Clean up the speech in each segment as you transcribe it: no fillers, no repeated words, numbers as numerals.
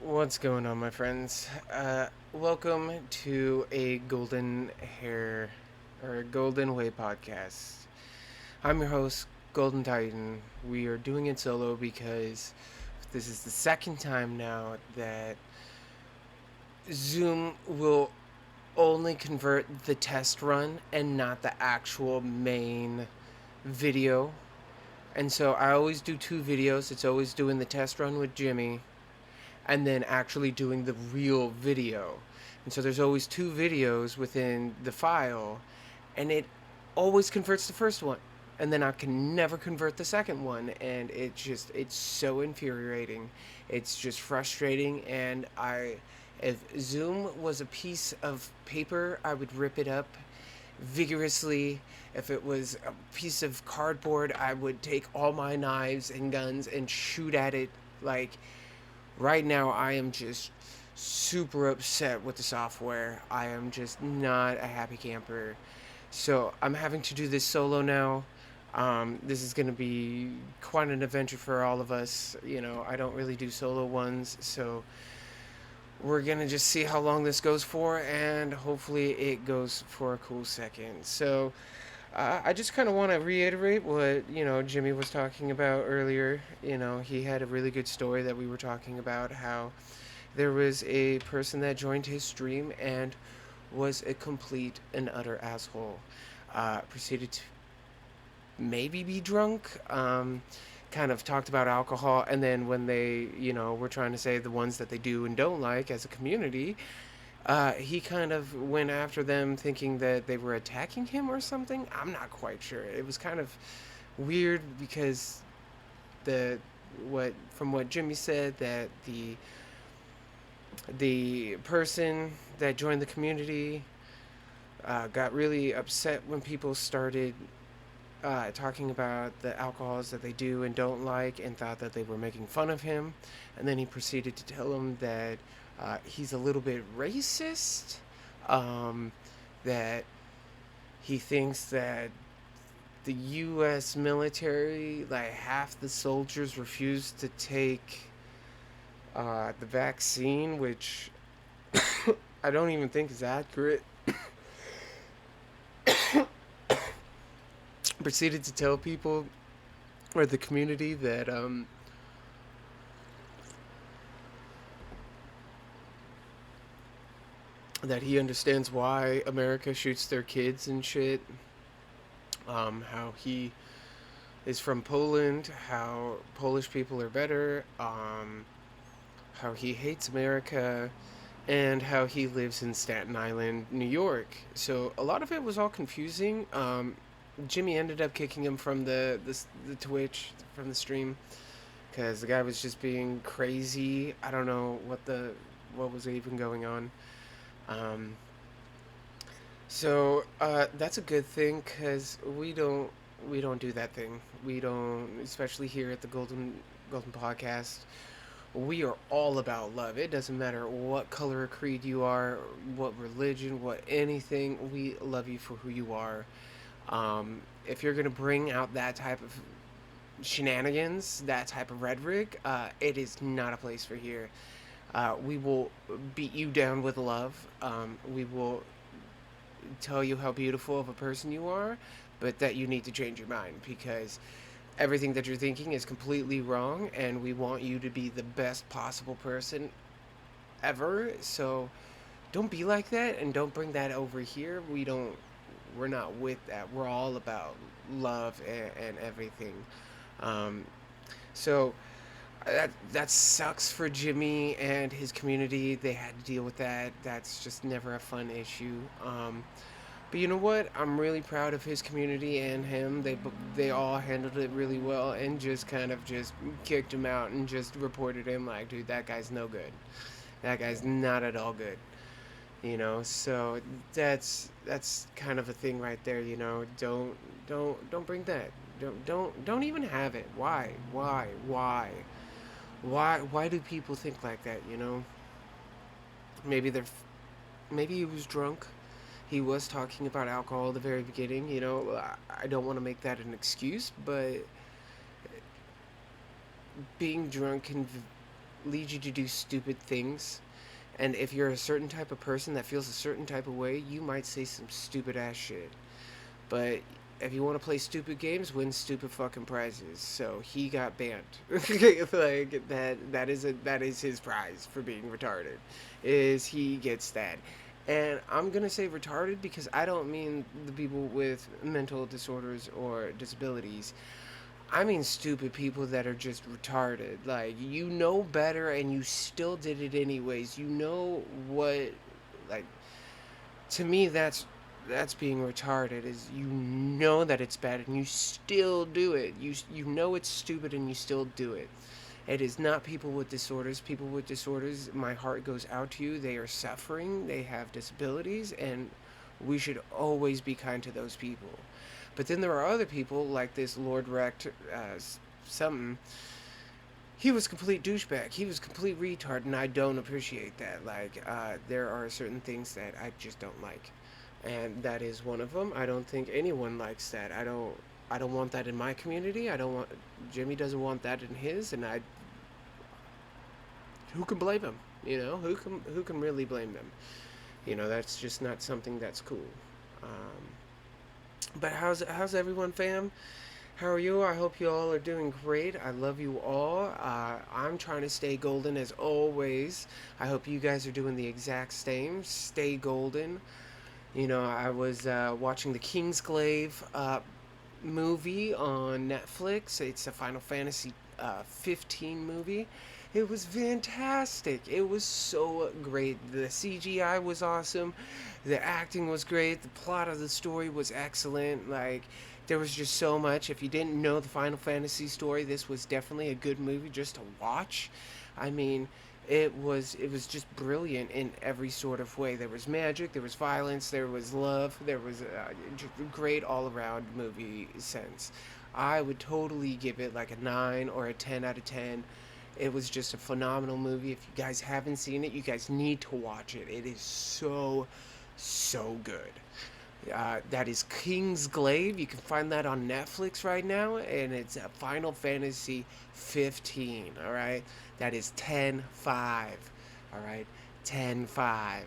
What's going on, my friends? Welcome to a Golden Hair or Golden Way podcast. I'm your host, Golden Titan. We are doing it solo because this is the second time now that Zoom will only convert the test run and not the actual main video. And so I always do two videos. It's always doing the test run with Jimmy and then actually doing the real video. And so there's always two videos within the file, and it always converts the first one. And then I can never convert the second one, and it's so infuriating. It's just frustrating, and if Zoom was a piece of paper, I would rip it up vigorously. If it was a piece of cardboard, I would take all my knives and guns and shoot at it. Like, right now, I am just super upset with the software. I am just not a happy camper. So I'm having to do this solo now. This is going to be quite an adventure for all of us. I don't really do solo ones, so we're going to just see how long this goes for, and hopefully it goes for a cool second. So I just kind of want to reiterate what Jimmy was talking about earlier. He had a really good story that we were talking about, how there was a person that joined his stream and was a complete and utter asshole. Proceeded to maybe be drunk. Kind of talked about alcohol, and then when they were trying to say the ones that they do and don't like as a community, he kind of went after them thinking that they were attacking him or something. I'm not quite sure. It was kind of weird because from what Jimmy said, that the person that joined the community got really upset when people started talking about the alcohols that they do and don't like, and thought that they were making fun of him. And then he proceeded to tell them that he's a little bit racist, that he thinks that the U.S. military, like half the soldiers, refused to take the vaccine, which I don't even think is accurate. Proceeded to tell people, or the community, that he understands why America shoots their kids and shit. How he is from Poland, how Polish people are better, how he hates America, and how he lives in Staten Island, New York. So a lot of it was all confusing. Jimmy ended up kicking him from the Twitch, from the stream, because the guy was just being crazy. I don't know what was even going on. So that's a good thing, because we don't do that thing. We don't, especially here at the Golden Podcast. We are all about love. It doesn't matter what color or creed you are, what religion, what anything. We love you for who you are. If you're gonna bring out that type of shenanigans, that type of rhetoric, it is not a place for here. We will beat you down with love. We will tell you how beautiful of a person you are, but that you need to change your mind, because everything that you're thinking is completely wrong, and we want you to be the best possible person ever. So don't be like that, and don't bring that over here. We're not with that. We're all about love and everything. So that sucks for Jimmy and his community. They had to deal with that. That's just never a fun issue. But you know what? I'm really proud of his community and him. They all handled it really well, and just kind of just kicked him out and just reported him like, dude, that guy's no good. That guy's not at all good. So that's kind of a thing right there. Don't bring that. Don't even have it. Why do people think like that? Maybe maybe he was drunk. He was talking about alcohol at the very beginning. I don't want to make that an excuse, but being drunk can lead you to do stupid things. And if you're a certain type of person that feels a certain type of way, you might say some stupid ass shit. But if you want to play stupid games, win stupid fucking prizes. So he got banned. Like that is his prize for being retarded. Is he gets that. And I'm gonna say retarded because I don't mean the people with mental disorders or disabilities. I mean stupid people that are just retarded. Like, you know better and you still did it anyways. You know what, like, to me that's being retarded, is you know that it's bad and you still do it. You know it's stupid and you still do it. It is not people with disorders. People with disorders, my heart goes out to you. They are suffering, they have disabilities, and we should always be kind to those people. But then there are other people like this Lord Rect something. He was complete douchebag. He was complete retard, and I don't appreciate that. Like, there are certain things that I just don't like, and that is one of them. I don't think anyone likes that. I don't. I don't want that in my community. I don't want. Jimmy doesn't want that in his, and I. Who can blame him? You know, who can really blame them? You know, that's just not something that's cool. But how's everyone, fam? How are you? I hope you all are doing great. I love you all. I'm trying to stay golden as always. I hope you guys are doing the exact same. Stay golden. You know, I was watching the Kingsglaive movie on Netflix. It's a Final Fantasy 15 movie. It was fantastic. It was so great. The CGI was awesome. The acting was great. The plot of the story was excellent. Like, there was just so much. If you didn't know the Final Fantasy story, this was definitely a good movie just to watch. I mean, it was just brilliant in every sort of way. There was magic, there was violence, there was love, there was a great all around movie sense. I would totally give it like a 9 or a 10 out of 10. It was just a phenomenal movie. If you guys haven't seen it, you guys need to watch it. It is so, so good. That is Kingsglaive. You can find that on Netflix right now, and it's Final Fantasy 15. All right, that is 10-5. All right, 10-5.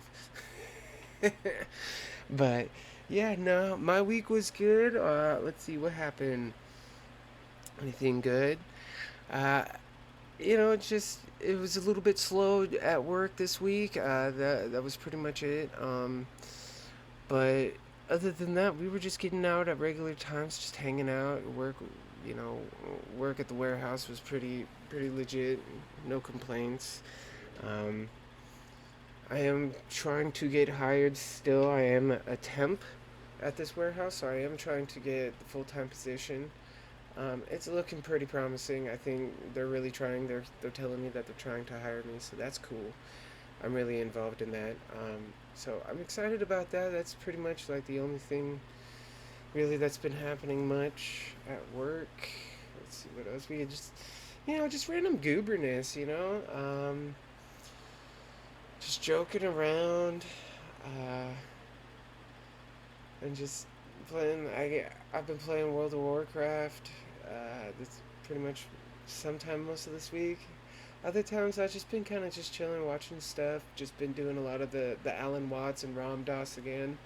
But yeah, no, my week was good. Let's see what happened. Anything good? Uh, it was a little bit slow at work this week. That was pretty much it. But other than that, we were just getting out at regular times, just hanging out. You know, work at the warehouse was pretty legit. No complaints. Um, I am trying to get hired still. I am a temp at this warehouse, so I am trying to get the full-time position. It's looking pretty promising. I think they're really trying. They're telling me that they're trying to hire me, so that's cool. I'm really involved in that. So I'm excited about that. That's pretty much like the only thing really that's been happening much at work. Let's see what else we had just random gooberness, just joking around, and just playing. I've been playing World of Warcraft. That's pretty much sometime most of this week. Other times I've just been kind of just chilling, watching stuff. Just been doing a lot of the Alan Watts and Ram Dass again.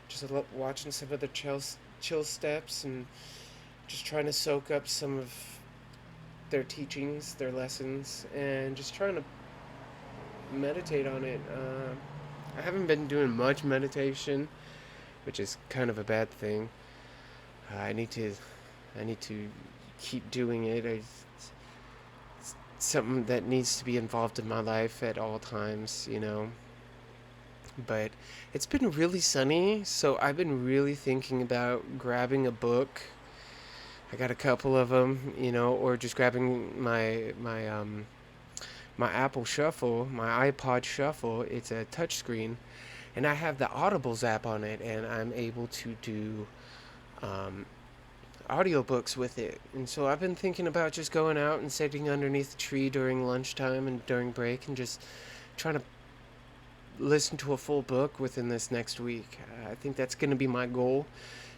Just watching some of the chill steps and just trying to soak up some of their teachings, their lessons, and just trying to meditate on it. I haven't been doing much meditation, which is kind of a bad thing. I need to keep doing it. It's something that needs to be involved in my life at all times. But it's been really sunny, so I've been really thinking about grabbing a book. I got a couple of them, or just grabbing my Apple Shuffle, my iPod Shuffle. It's a touchscreen, and I have the Audibles app on it, and I'm able to do audiobooks with it. And so I've been thinking about just going out and sitting underneath a tree during lunchtime and during break and just trying to listen to a full book within this next week. I think that's going to be my goal.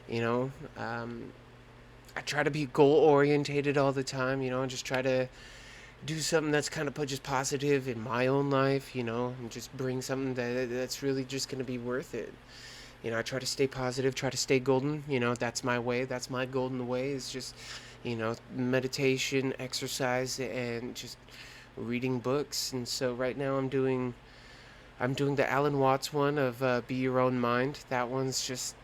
I try to be goal orientated all the time, and just try to do something that's kind of just positive in my own life, and just bring something that's really just going to be worth it. I try to stay positive, try to stay golden. That's my way. That's my golden way is just, meditation, exercise, and just reading books. And so right now I'm doing the Alan Watts one of Be Your Own Mind. That one's just,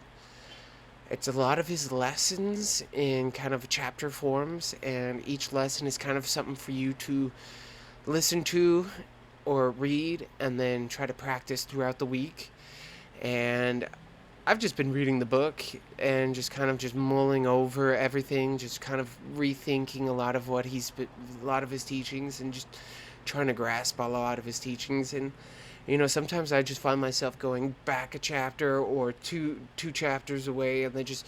it's a lot of his lessons in kind of chapter forms, and each lesson is kind of something for you to listen to or read and then try to practice throughout the week. And I've just been reading the book and just kind of just mulling over everything, just kind of rethinking a lot of his teachings, and just trying to grasp a lot of his teachings. And sometimes I just find myself going back a chapter or two chapters away, and then just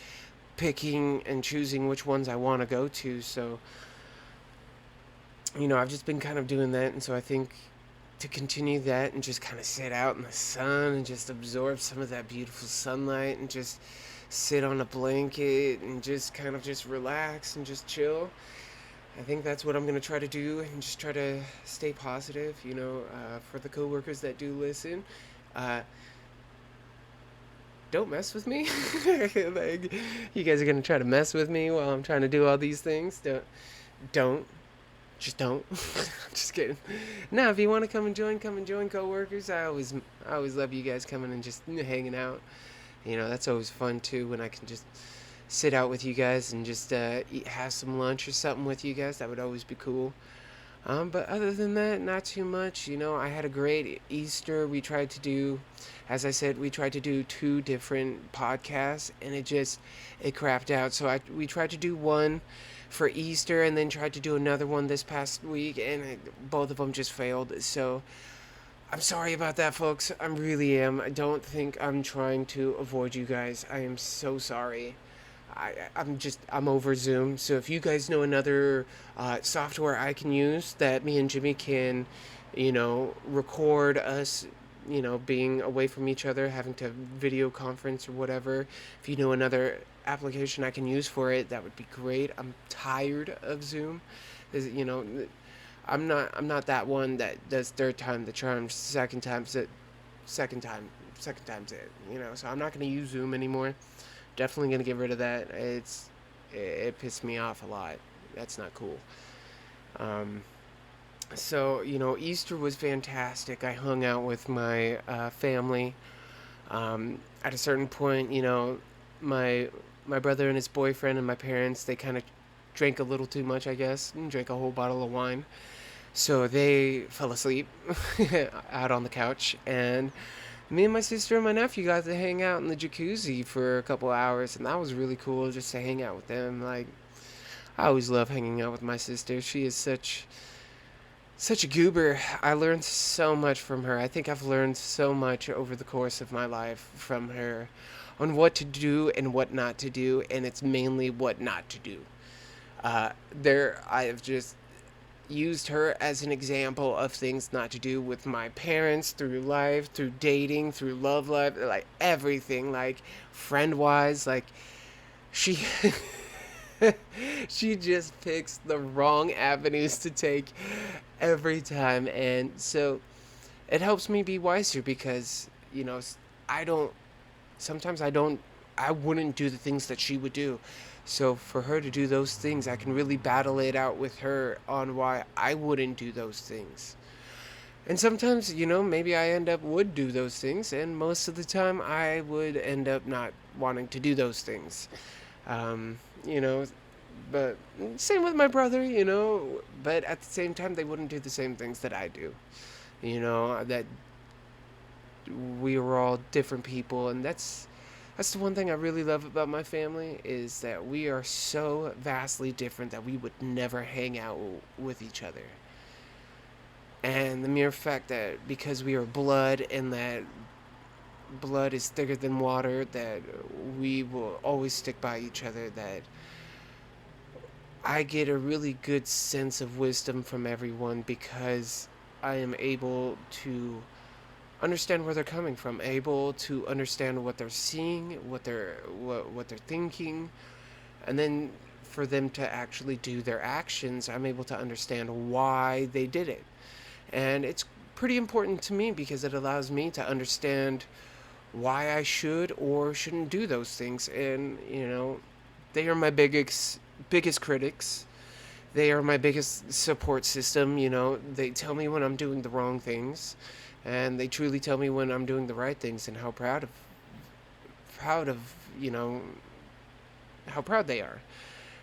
picking and choosing which ones I want to go to. So I've just been kind of doing that, and so I think to continue that and just kind of sit out in the sun and just absorb some of that beautiful sunlight and just sit on a blanket and just kind of just relax and just chill. I think that's what I'm going to try to do, and just try to stay positive, for the coworkers that do listen. Uh, don't mess with me. Like, you guys are going to try to mess with me while I'm trying to do all these things. Don't. Just don't. I'm just kidding. Now, if you want to come and join coworkers. I always love you guys coming and just hanging out. That's always fun too, when I can just sit out with you guys and just have some lunch or something with you guys. That would always be cool. But other than that, not too much. I had a great Easter. As I said, we tried to do two different podcasts, and it crapped out. So we tried to do one for Easter, and then tried to do another one this past week, and both of them just failed. So I'm sorry about that, folks. I really am. I don't think I'm trying to avoid you guys. I am so sorry. I'm over Zoom. So if you guys know another software I can use that me and Jimmy can, record us, being away from each other, having to video conference or whatever. If you know another application I can use for it, that would be great. I'm tired of Zoom. I'm not that one that does third time the charm, second time second time's it. So I'm not going to use Zoom anymore. Definitely going to get rid of that. It pissed me off a lot. That's not cool. Um, so Easter was fantastic. I hung out with my family. At a certain point, my my brother and his boyfriend and my parents, they kind of drank a little too much, I guess, and drank a whole bottle of wine. So they fell asleep out on the couch, and me and my sister and my nephew got to hang out in the jacuzzi for a couple hours, and that was really cool just to hang out with them. Like, I always love hanging out with my sister. She is such a goober. I learned so much from her. I think I've learned so much over the course of my life from her on what to do and what not to do, and it's mainly what not to do. I have just used her as an example of things not to do with my parents, through life, through dating, through love life, like everything, like friend wise, like she she just picks the wrong avenues to take every time. And so it helps me be wiser, because I don't sometimes I wouldn't do the things that she would do. So for her to do those things, I can really battle it out with her on why I wouldn't do those things. And sometimes, maybe I end up would do those things, and most of the time I would end up not wanting to do those things. Um, you know, but same with my brother, but at the same time they wouldn't do the same things that I do. That we were all different people, and that's the one thing I really love about my family, is that we are so vastly different that we would never hang out with each other. And the mere fact that because we are blood, and that blood is thicker than water, that we will always stick by each other, that I get a really good sense of wisdom from everyone, because I am able to understand where they're coming from, able to understand what they're seeing, what they're thinking, and then for them to actually do their actions, I'm able to understand why they did it. And it's pretty important to me because it allows me to understand why I should or shouldn't do those things. And, they are my biggest critics. They are my biggest support system. They tell me when I'm doing the wrong things, and they truly tell me when I'm doing the right things, and how proud of you know how proud they are.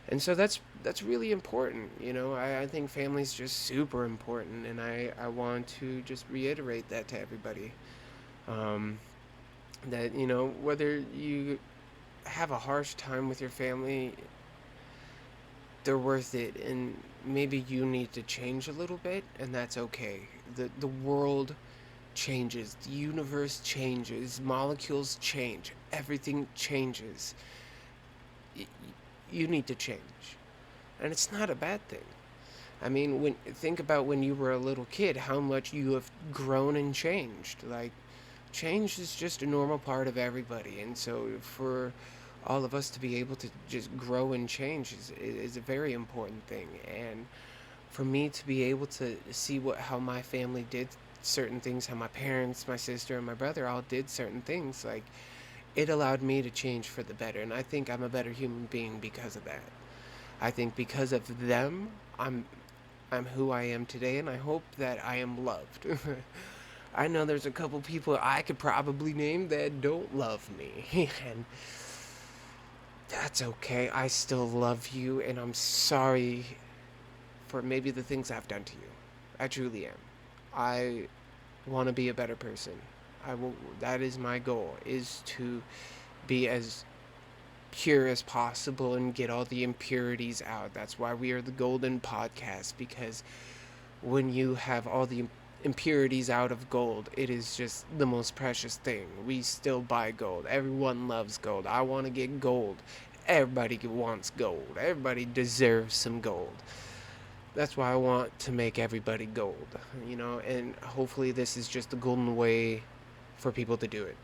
And so that's really important. I think family's just super important, and I want to just reiterate that to everybody. um, that whether you have a harsh time with your family, they're worth it, and maybe you need to change a little bit, and that's okay. The world changes, the universe changes, molecules change, everything changes. Y- you need to change, and it's not a bad thing. I mean, when think about when you were a little kid, how much you have grown and changed. Like, change is just a normal part of everybody, and so for all of us to be able to just grow and change is a very important thing. And for me to be able to see how my family did certain things, how my parents, my sister, and my brother all did certain things, like, it allowed me to change for the better. And I think I'm a better human being because of that. I think because of them, I'm who I am today, and I hope that I am loved. I know there's a couple people I could probably name that don't love me, and that's okay. I still love you, and I'm sorry for maybe the things I've done to you. I truly am. I want to be a better person. I will. That is my goal: is to be as pure as possible and get all the impurities out. That's why we are the Golden Podcast, because when you have all the impurities out of gold, it is just the most precious thing. We still buy gold. Everyone loves gold. I want to get gold. Everybody wants gold. Everybody deserves some gold. That's why I want to make everybody gold, and hopefully this is just the golden way for people to do it.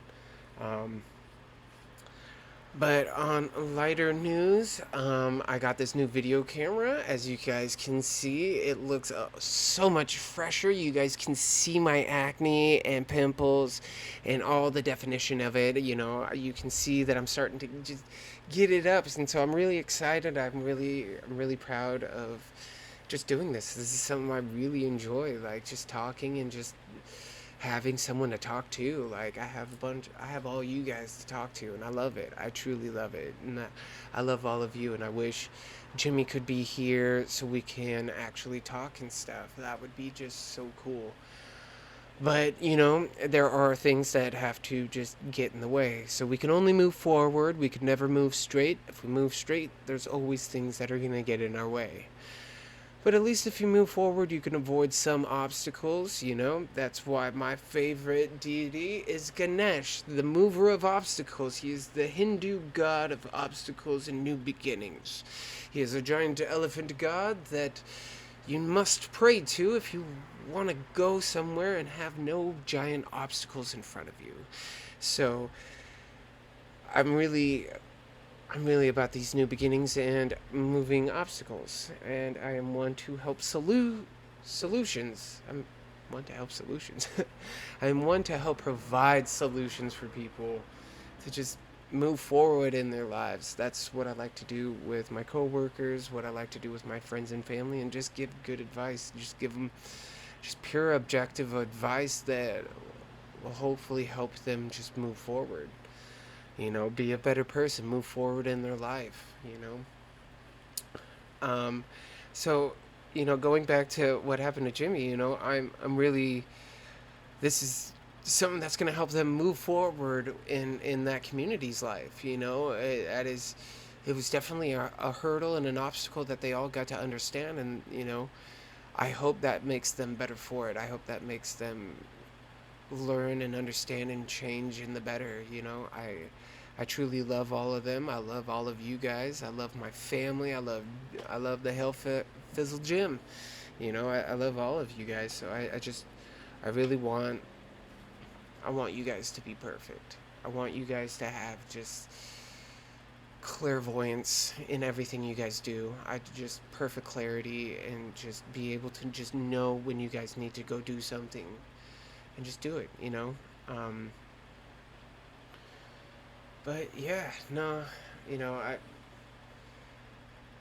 Um, But on lighter news, I got this new video camera. As you guys can see, it looks so much fresher. You guys can see my acne and pimples and all the definition of it. You can see that I'm starting to just get it up, and so I'm really excited. I'm really proud of just doing this. This is something I really enjoy, like just talking and just having someone to talk to. Like, I have all you guys to talk to, and I love it. I truly love it, and I love all of you. And I wish Jimmy could be here so we can actually talk and stuff. That would be just so cool. But there are things that have to just get in the way. So we can only move forward. We can never move straight. If we move straight, there's always things that are going to get in our way. But at least if you move forward, you can avoid some obstacles. That's why my favorite deity is Ganesh, the mover of obstacles. He is the Hindu god of obstacles and new beginnings. He is a giant elephant god that you must pray to if you want to go somewhere and have no giant obstacles in front of you. So I'm really about these new beginnings and moving obstacles, and I am one to help solutions. I'm one to help solutions. I'm one to help provide solutions for people to just move forward in their lives. That's what I like to do with my coworkers, what I like to do with my friends and family, and just give good advice. Just give them just pure objective advice that will hopefully help them just move forward. Be a better person, move forward in their life. Um, so, going back to what happened to Jimmy, I'm really, this is something that's going to help them move forward in that community's life. It was definitely a hurdle and an obstacle that they all got to understand, and I hope that makes them better for it. I hope that makes them learn and understand and change in the better. I truly love all of them. I love all of you guys. I love my family. I love the Fizzle Gym. I love all of you guys. So I really I want you guys to be perfect. I want you guys to have just clairvoyance in everything you guys do. I just perfect clarity and just be able to just know when you guys need to go do something and just do it, you know? Um, but yeah, no, I've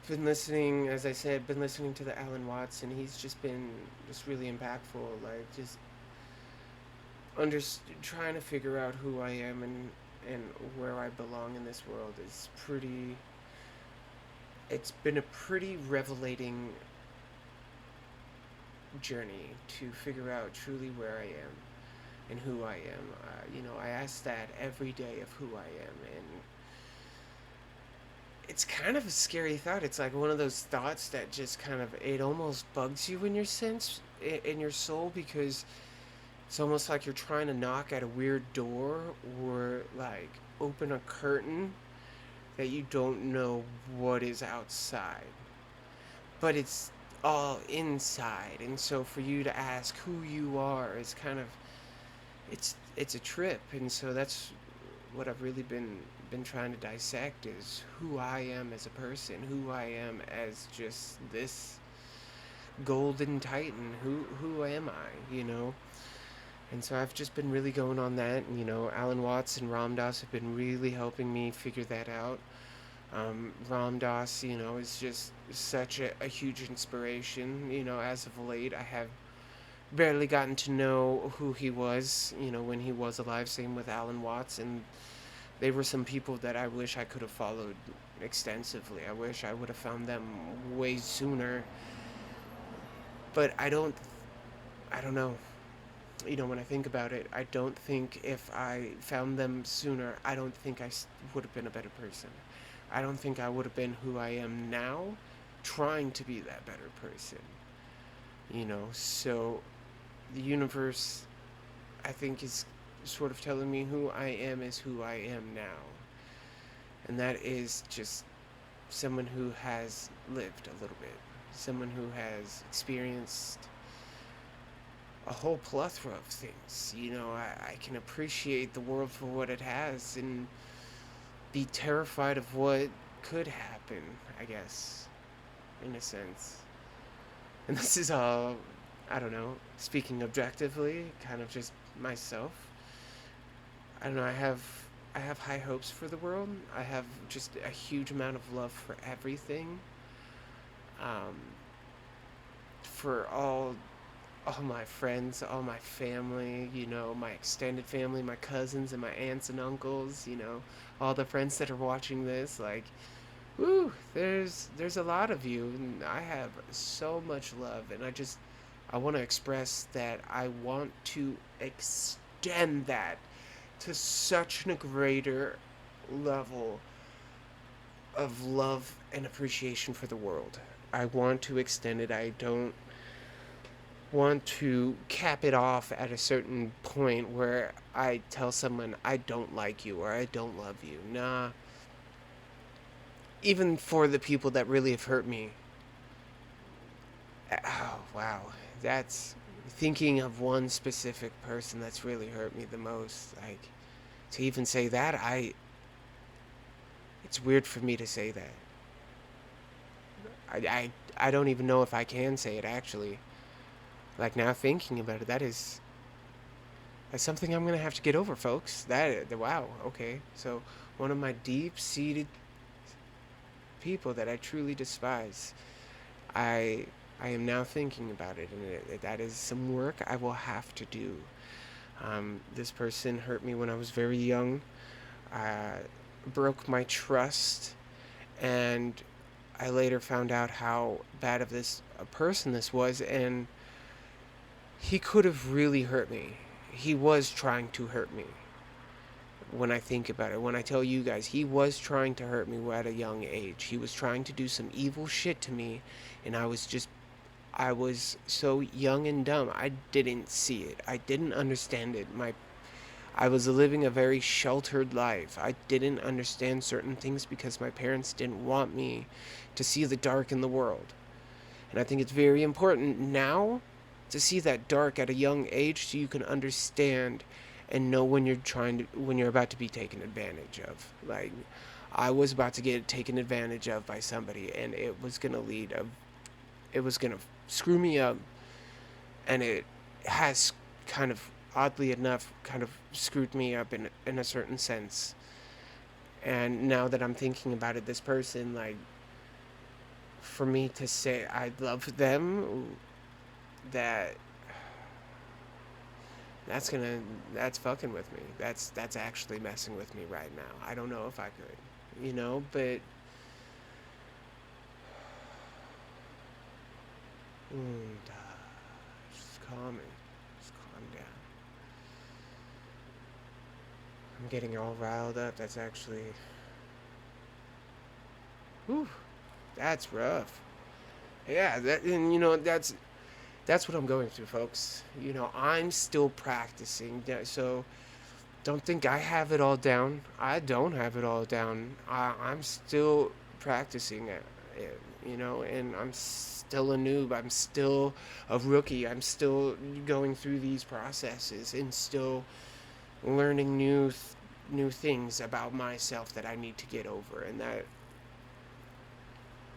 been listening, as I said, been listening to the Alan Watts, and he's just been just really impactful. Like, just trying to figure out who I am and where I belong in this world is pretty. It's been a pretty revelating journey to figure out truly where I am and who I am. I ask that every day of who I am, and it's kind of a scary thought. It's like one of those thoughts that just kind of it almost bugs you in your sense, in your soul, because it's almost like you're trying to knock at a weird door or like open a curtain that you don't know what is outside, but it's all inside. And so for you to ask who you are is kind of it's a trip. And so that's what I've really been trying to dissect is who I am as a person, who I am as just this golden titan. Who am I, And so I've just been really going on that. And, Alan Watts and Ram Dass have been really helping me figure that out. Ram Dass, is just such a huge inspiration. As of late, I have barely gotten to know who he was, when he was alive. Same with Alan Watts. And they were some people that I wish I could have followed extensively. I wish I would have found them way sooner. But I don't know. When I think about it, I don't think if I found them sooner, I don't think I would have been a better person. I don't think I would have been who I am now, trying to be that better person. So the universe, I think, is sort of telling me who I am is who I am now. And that is just someone who has lived a little bit, someone who has experienced a whole plethora of things. I can appreciate the world for what it has and be terrified of what could happen, I guess, in a sense. And this is all, I don't know, speaking objectively, kind of just myself. I don't know, I have high hopes for the world. I have just a huge amount of love for everything. For all my friends, all my family, my extended family, my cousins and my aunts and uncles, all the friends that are watching this, like, woo, there's a lot of you, and I have so much love, and I want to express that I want to extend that to such a greater level of love and appreciation for the world. I want to extend it. I don't want to cap it off at a certain point where I tell someone I don't like you or I don't love you. Nah. Even for the people that really have hurt me. Oh, wow. That's thinking of one specific person that's really hurt me the most. Like, to even say that, it's weird for me to say that. I don't even know if I can say it, actually. Like, now thinking about it, that's something I'm gonna have to get over, folks. Wow, okay. So one of my deep-seated people that I truly despise, I am now thinking about it, and that is some work I will have to do. This person hurt me when I was very young, broke my trust, and I later found out how bad of a person this was, and he could have really hurt me. He was trying to hurt me. When I think about it, when I tell you guys, he was trying to hurt me at a young age. He was trying to do some evil shit to me, and I was so young and dumb. I didn't see it. I didn't understand it. I was living a very sheltered life. I didn't understand certain things because my parents didn't want me to see the dark in the world. And I think it's very important now to see that dark at a young age so you can understand and know when you're about to be taken advantage of. Like, I was about to get taken advantage of by somebody, and it was gonna screw me up, and it has kind of, oddly enough, kind of screwed me up in a certain sense. And now that I'm thinking about it, this person, like, for me to say I love them, that that's gonna that's fucking with me. That's actually messing with me right now. I don't know if I could, but just calm me. Just calm down. I'm getting all riled up. That's actually, whew, that's rough. Yeah, that's what I'm going through, folks. I'm still practicing. So don't think I have it all down. I don't have it all down. I'm still practicing and I'm still a noob. I'm still a rookie. I'm still going through these processes and still learning new things about myself that I need to get over. And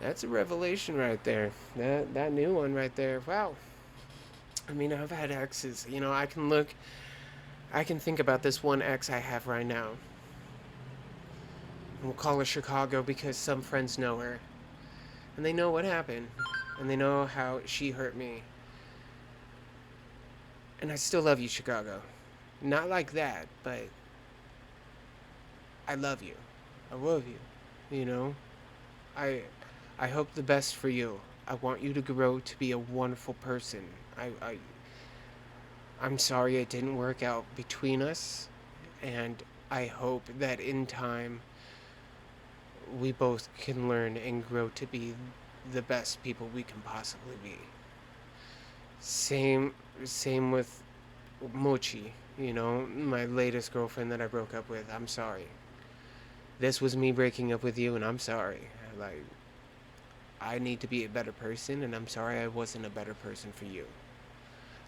that's a revelation right there. That new one right there. Wow. I mean, I've had exes. I can think about this one ex I have right now. We'll call her Chicago because some friends know her. And they know what happened. And they know how she hurt me. And I still love you, Chicago. Not like that, but I love you. I love you. I I hope the best for you. I want you to grow to be a wonderful person. I'm sorry it didn't work out between us, and I hope that in time we both can learn and grow to be the best people we can possibly be. Same with Mochi, my latest girlfriend that I broke up with. I'm sorry. This was me breaking up with you, and I'm sorry. Like, I need to be a better person, and I'm sorry I wasn't a better person for you.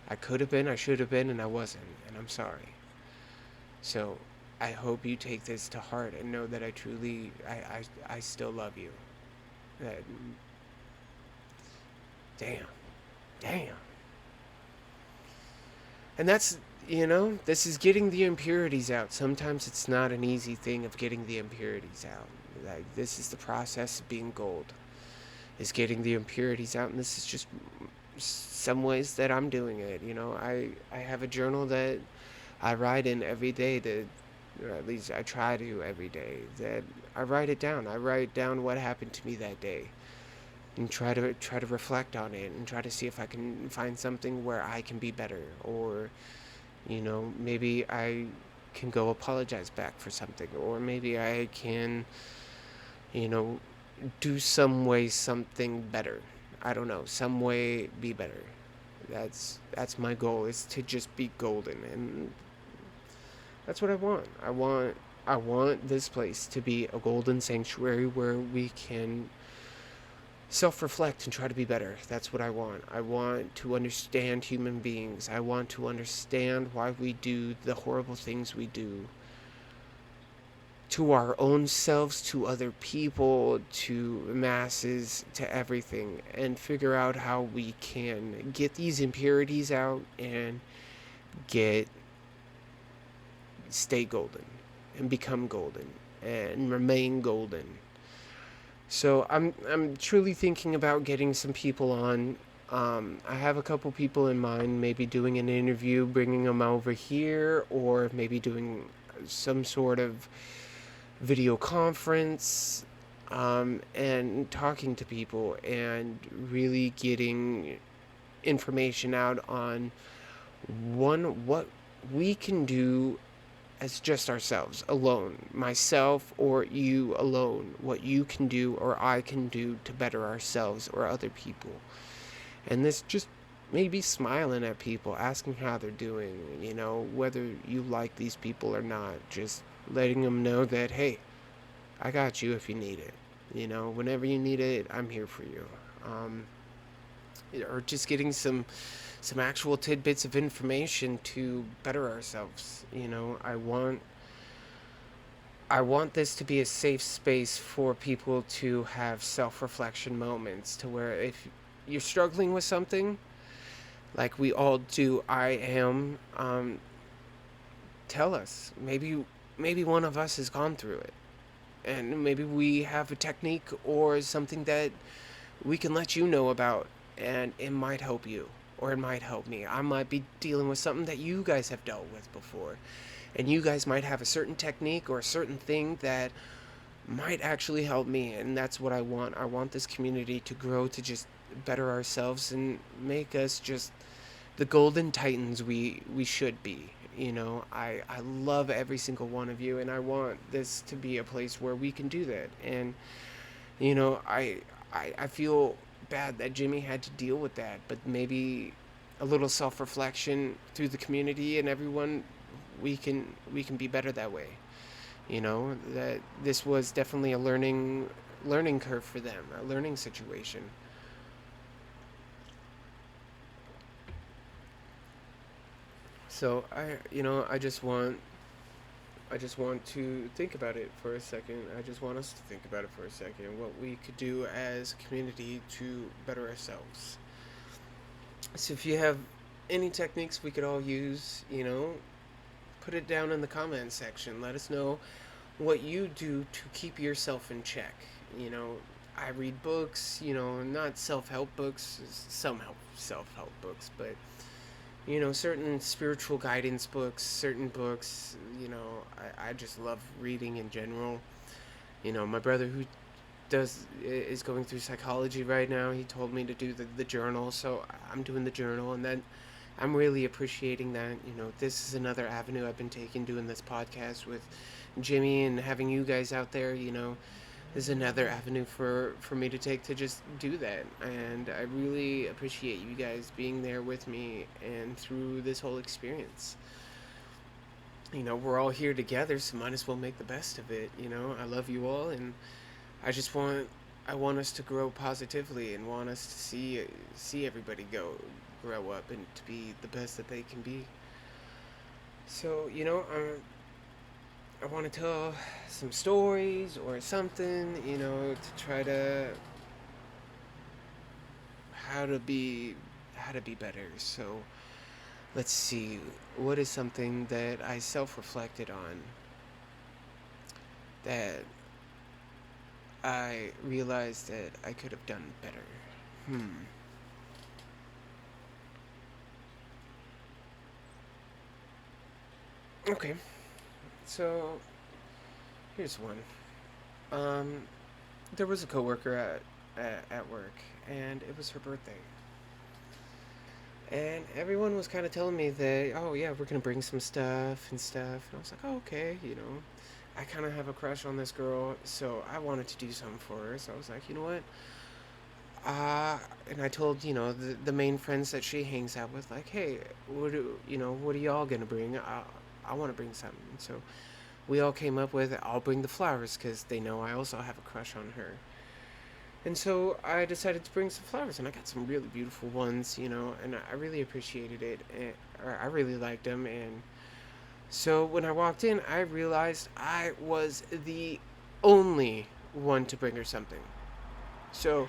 I could have been, I should have been, and I wasn't, and I'm sorry. So, I hope you take this to heart and know that I truly, I still love you. That, damn. And this is getting the impurities out. Sometimes it's not an easy thing of getting the impurities out. Like, this is the process of being gold, is getting the impurities out, and this is just some ways that I'm doing it. I have a journal that I write in every day, or at least I try to every day, that I write it down. I write down what happened to me that day, and try to reflect on it, and try to see if I can find something where I can be better, or maybe I can go apologize back for something, or maybe I can do some way something better. I don't know, some way be better. That's my goal, is to just be golden, and that's what I want. I want this place to be a golden sanctuary where we can self-reflect and try to be better. That's what I want. I want to understand human beings. I want to understand why we do the horrible things we do to our own selves, to other people, to masses, to everything, and figure out how we can get these impurities out and stay golden and become golden and remain golden. So I'm truly thinking about getting some people on. I have a couple people in mind, maybe doing an interview, bringing them over here, or maybe doing some sort of video conference, and talking to people and really getting information out on what we can do as just ourselves alone, myself or you alone, what you can do or I can do to better ourselves or other people. And this just maybe smiling at people, asking how they're doing, whether you like these people or not, just letting them know that, hey, I got you if you need it. Whenever you need it, I'm here for you. Or just getting some actual tidbits of information to better ourselves. I want this to be a safe space for people to have self-reflection moments, to where if you're struggling with something, like we all do, I am, tell us. Maybe one of us has gone through it, and maybe we have a technique or something that we can let you know about, and it might help you, or it might help me. I might be dealing with something that you guys have dealt with before, and you guys might have a certain technique or a certain thing that might actually help me, and that's what I want. I want this community to grow, to just better ourselves and make us just the golden titans we should be. I love every single one of you, and I want this to be a place where we can do that. And you know i I feel bad that Jimmy had to deal with that, but maybe a little self-reflection through the community and everyone, we can be better that way. That this was definitely a learning curve for them, a learning situation. So I just want to think about it for a second. I just want us to think about it for a second, what we could do as a community to better ourselves. So if you have any techniques we could all use, put it down in the comment section. Let us know what you do to keep yourself in check. You know, I read books, not self-help books, some self-help books, but certain spiritual guidance books, certain books, I just love reading in general. My brother who does is going through psychology right now. He told me to do the journal, so I'm doing the journal, and then I'm really appreciating that. This is another avenue I've been taking, doing this podcast with Jimmy and having you guys out there. Is another avenue for me to take, to just do that. And I really appreciate you guys being there with me and through this whole experience. We're all here together, so might as well make the best of it. I love you all, and I just want us to grow positively, and want us to see everybody grow up and to be the best that they can be. So, I want to tell some stories or something, to try to how to be how to be better. So let's see, what is something that I self-reflected on that I realized that I could have done better. Hmm. Okay. So here's one. Um, there was a coworker at work, and it was her birthday. And everyone was kind of telling me that, oh yeah, we're gonna bring some stuff and stuff. And I was like, oh, okay, I kind of have a crush on this girl, so I wanted to do something for her. So I was like, you know what? And I told, the main friends that she hangs out with, like, hey, what are y'all gonna bring? I want to bring something. So we all came up with, I'll bring the flowers, because they know I also have a crush on her. And so I decided to bring some flowers, and I got some really beautiful ones, and I really appreciated it, or I really liked them. And so when I walked in, I realized I was the only one to bring her something. So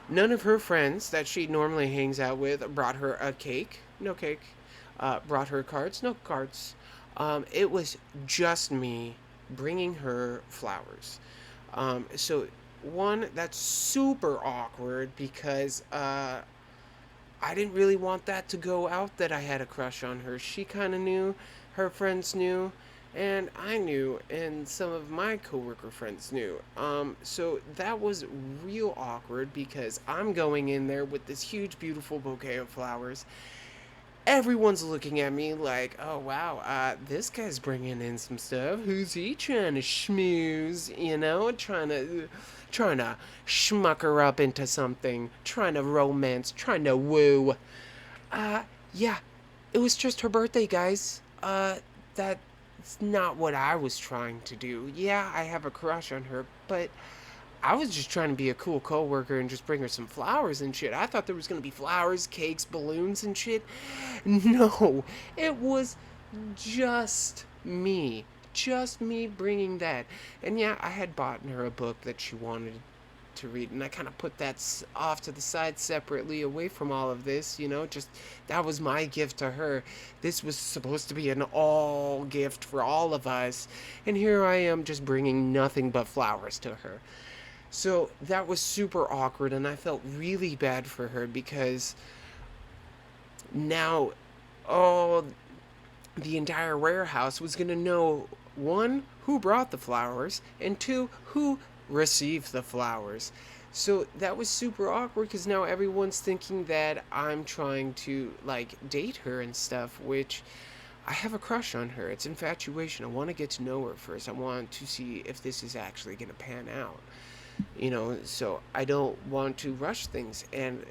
none of her friends that she normally hangs out with brought her a cake, no cake. Brought her cards, no cards. It was just me bringing her flowers. So one, that's super awkward, because I didn't really want that to go out that I had a crush on her. She kind of knew, her friends knew, and I knew, and some of my coworker friends knew. So that was real awkward, because I'm going in there with this huge, beautiful bouquet of flowers. Everyone's looking at me like, oh wow, this guy's bringing in some stuff. Who's he trying to schmooze? Trying to schmuck her up into something, trying to romance, trying to woo. Yeah, it was just her birthday, guys. That's not what I was trying to do. Yeah, I have a crush on her, but I was just trying to be a cool coworker and just bring her some flowers and shit. I thought there was gonna be flowers, cakes, balloons, and shit. No, it was just me just me bringing that. And yeah, I had bought her a book that she wanted to read, and I kind of put that off to the side separately away from all of this, just that was my gift to her. This was supposed to be an all gift for all of us, and here I am just bringing nothing but flowers to her. So that was super awkward, and I felt really bad for her because now all the entire warehouse was going to know, one, who brought the flowers, and two, who received the flowers. So that was super awkward because now everyone's thinking that I'm trying to like date her and stuff, which I have a crush on her. It's infatuation. I want to get to know her first. I want to see if this is actually going to pan out. So I don't want to rush things. And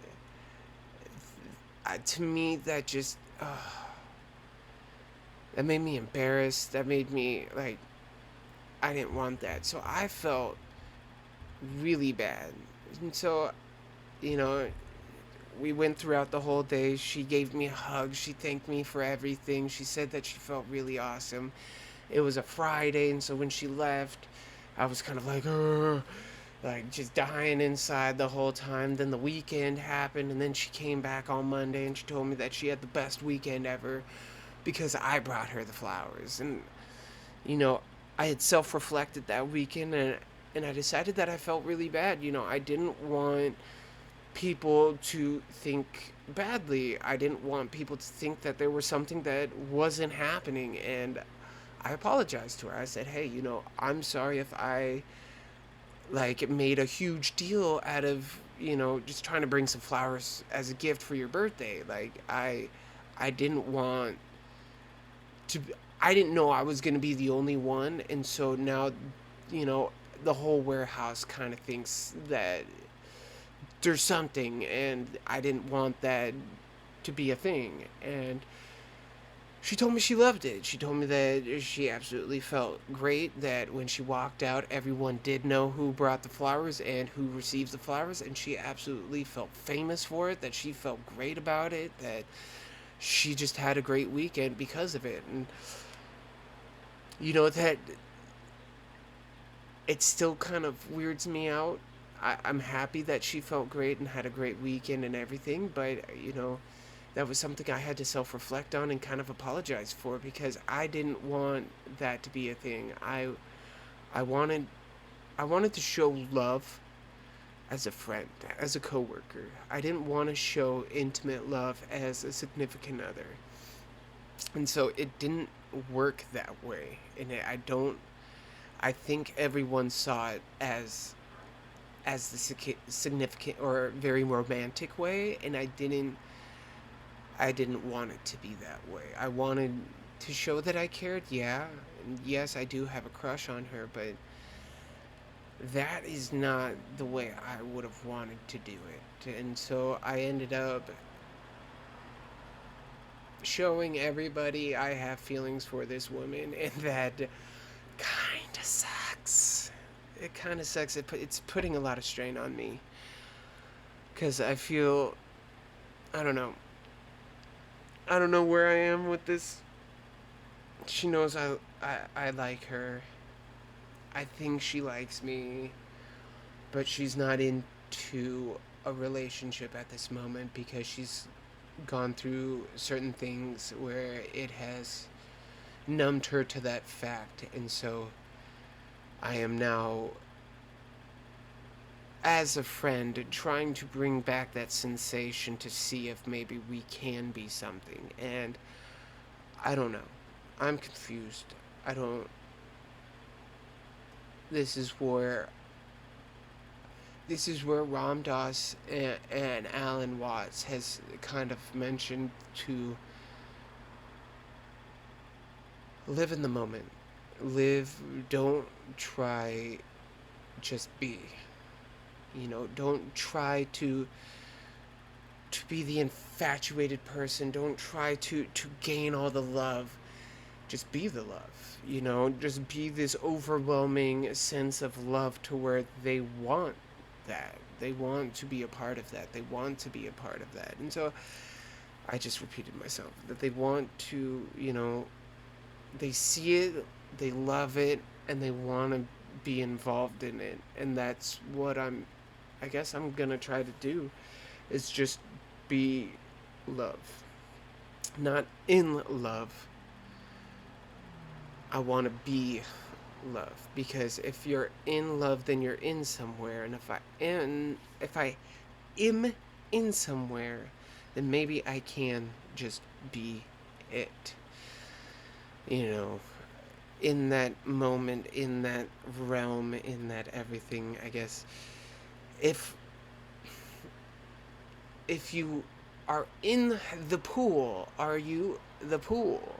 to me, that just that made me embarrassed. That made me like I didn't want that. So I felt really bad. And so, you know, we went throughout the whole day. She gave me a hug. She thanked me for everything. She said that she felt really awesome. It was a Friday, and so when she left, I was kind of like, ugh, like just dying inside the whole time. Then the weekend happened, and then she came back on Monday and she told me that she had the best weekend ever because I brought her the flowers. And you know, I had self-reflected that weekend, and I decided that I felt really bad. I didn't want people to think badly. I didn't want people to think that there was something that wasn't happening, and I apologized to her. I said, "Hey, I'm sorry if I like made a huge deal out of, just trying to bring some flowers as a gift for your birthday. Like I didn't want to I didn't know I was going to be the only one, and so now, you know, the whole warehouse kind of thinks that there's something, and I didn't want that to be a thing." And she told me she loved it. She told me that she absolutely felt great, that when she walked out, everyone did know who brought the flowers and who received the flowers, and she absolutely felt famous for it, that she felt great about it, that she just had a great weekend because of it. And, that it still kind of weirds me out. I'm happy that she felt great and had a great weekend and everything, but, that was something I had to self-reflect on and kind of apologize for, because I didn't want that to be a thing. I wanted I wanted to show love as a friend, as a coworker. I didn't want to show intimate love as a significant other. And so it didn't work that way. And I think everyone saw it as the significant or very romantic way, and I didn't want it to be that way. I wanted to show that I cared, yeah. And yes, I do have a crush on her, but that is not the way I would have wanted to do it. And so I ended up showing everybody I have feelings for this woman, and that kind of sucks. It kind of sucks. It's putting a lot of strain on me. Because I feel, I don't know. I don't know where I am with this. She knows I like her. I think she likes me. But she's not into a relationship at this moment because she's gone through certain things where it has numbed her to that fact. And so I am now, as a friend, trying to bring back that sensation to see if maybe we can be something. And I don't know. I'm confused. I don't. This is where. This is where Ram Dass and Alan Watts has kind of mentioned to live in the moment. Live, don't try, just be. Don't try to be the infatuated person. Don't try to gain all the love. Just be the love. Just be this overwhelming sense of love to where they want that. They want to be a part of that. They want to be a part of that. And so I just repeated myself that they want to, they see it they love it and they want to be involved in it, and that's what I guess I'm gonna try to do, is just be love, not in love. I want to be love, because if you're in love, then you're in somewhere, and if I am in somewhere, then maybe I can just be it. You know, in that moment, in that realm, in that everything, I guess. If if you are in the pool, are you the pool?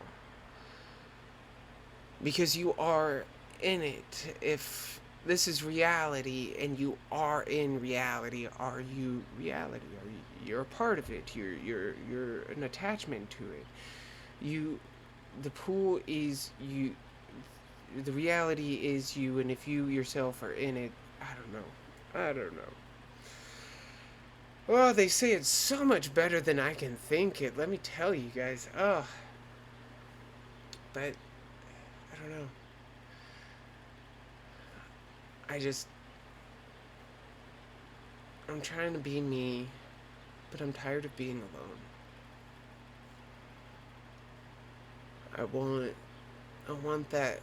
Because you are in it. If this is reality and you are in reality, are you reality? Are you're a part of it? You're an attachment to it. You, the pool is you. The reality is you, and if you yourself are in it, I don't know. I don't know. Well, they say it's so much better than I can think it. Let me tell you guys. Oh, but I don't know. I just I'm trying to be me, but I'm tired of being alone. I want I want that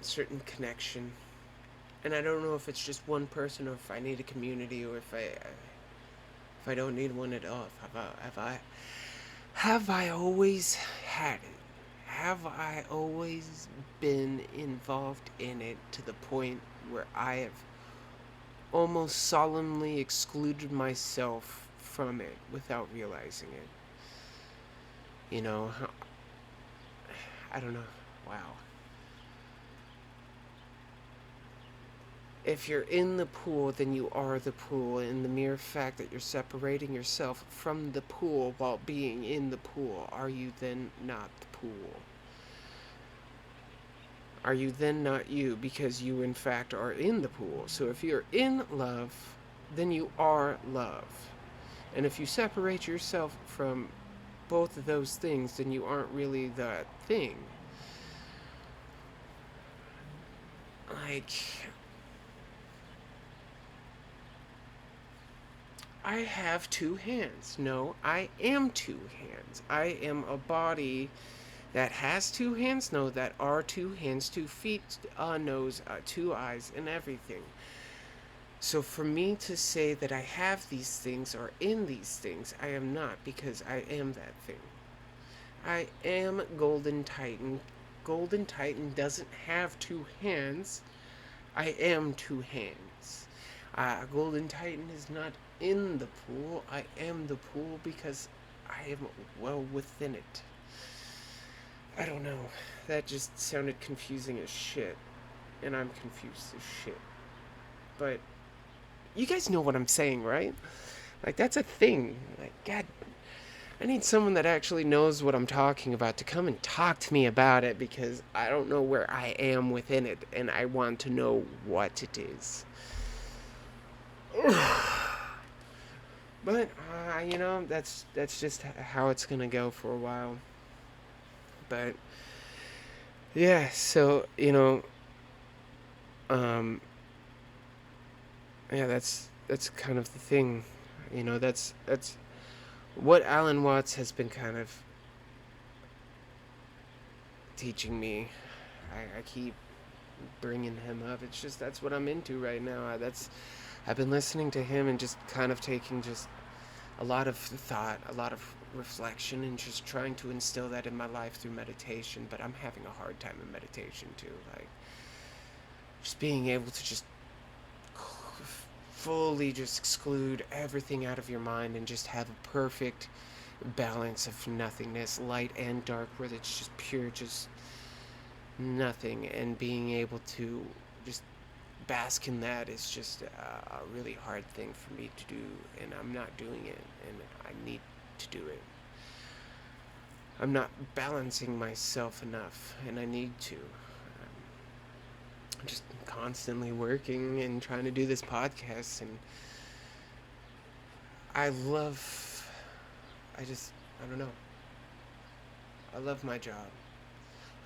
certain connection. And I don't know if it's just one person, or if I need a community, or if I don't need one at all. Have I always had it? Have I always been involved in it to the point where I have almost solemnly excluded myself from it without realizing it? You know, I don't know. Wow. If you're in the pool, then you are the pool, and the mere fact that you're separating yourself from the pool while being in the pool, are you then not the pool? Are you then not you, because you in fact are in the pool? So if you're in love, then you are love. And if you separate yourself from both of those things, then you aren't really that thing. Like, I have two hands. No, I am two hands. I am a body that has two hands. No, that are two hands, 2 feet, a nose, 2 eyes, and everything. So for me to say that I have these things or in these things, I am not, because I am that thing. I am Golden Titan. Golden Titan doesn't have two hands. I am two hands. Golden Titan is not in the pool. I am the pool because I am well within it. I don't know. That just sounded confusing as shit. And I'm confused as shit. But you guys know what I'm saying, right? Like, that's a thing. Like, God, I need someone that actually knows what I'm talking about to come and talk to me about it, because I don't know where I am within it, and I want to know what it is. But that's just how it's gonna go for a while. But yeah, so um, yeah, that's kind of the thing. That's what Alan Watts has been kind of teaching me. I keep bringing him up. It's just that's what I'm into right now. I've been listening to him and just kind of taking just a lot of thought, a lot of reflection, and just trying to instill that in my life through meditation. But I'm having a hard time in meditation too. Like, just being able to just fully just exclude everything out of your mind and just have a perfect balance of nothingness, light and dark, where it's just pure, just nothing, and being able to just bask in that is just a really hard thing for me to do, and I'm not doing it, and I need to do it. I'm not balancing myself enough, and I need to. I'm just constantly working and trying to do this podcast, and I don't know. I love my job.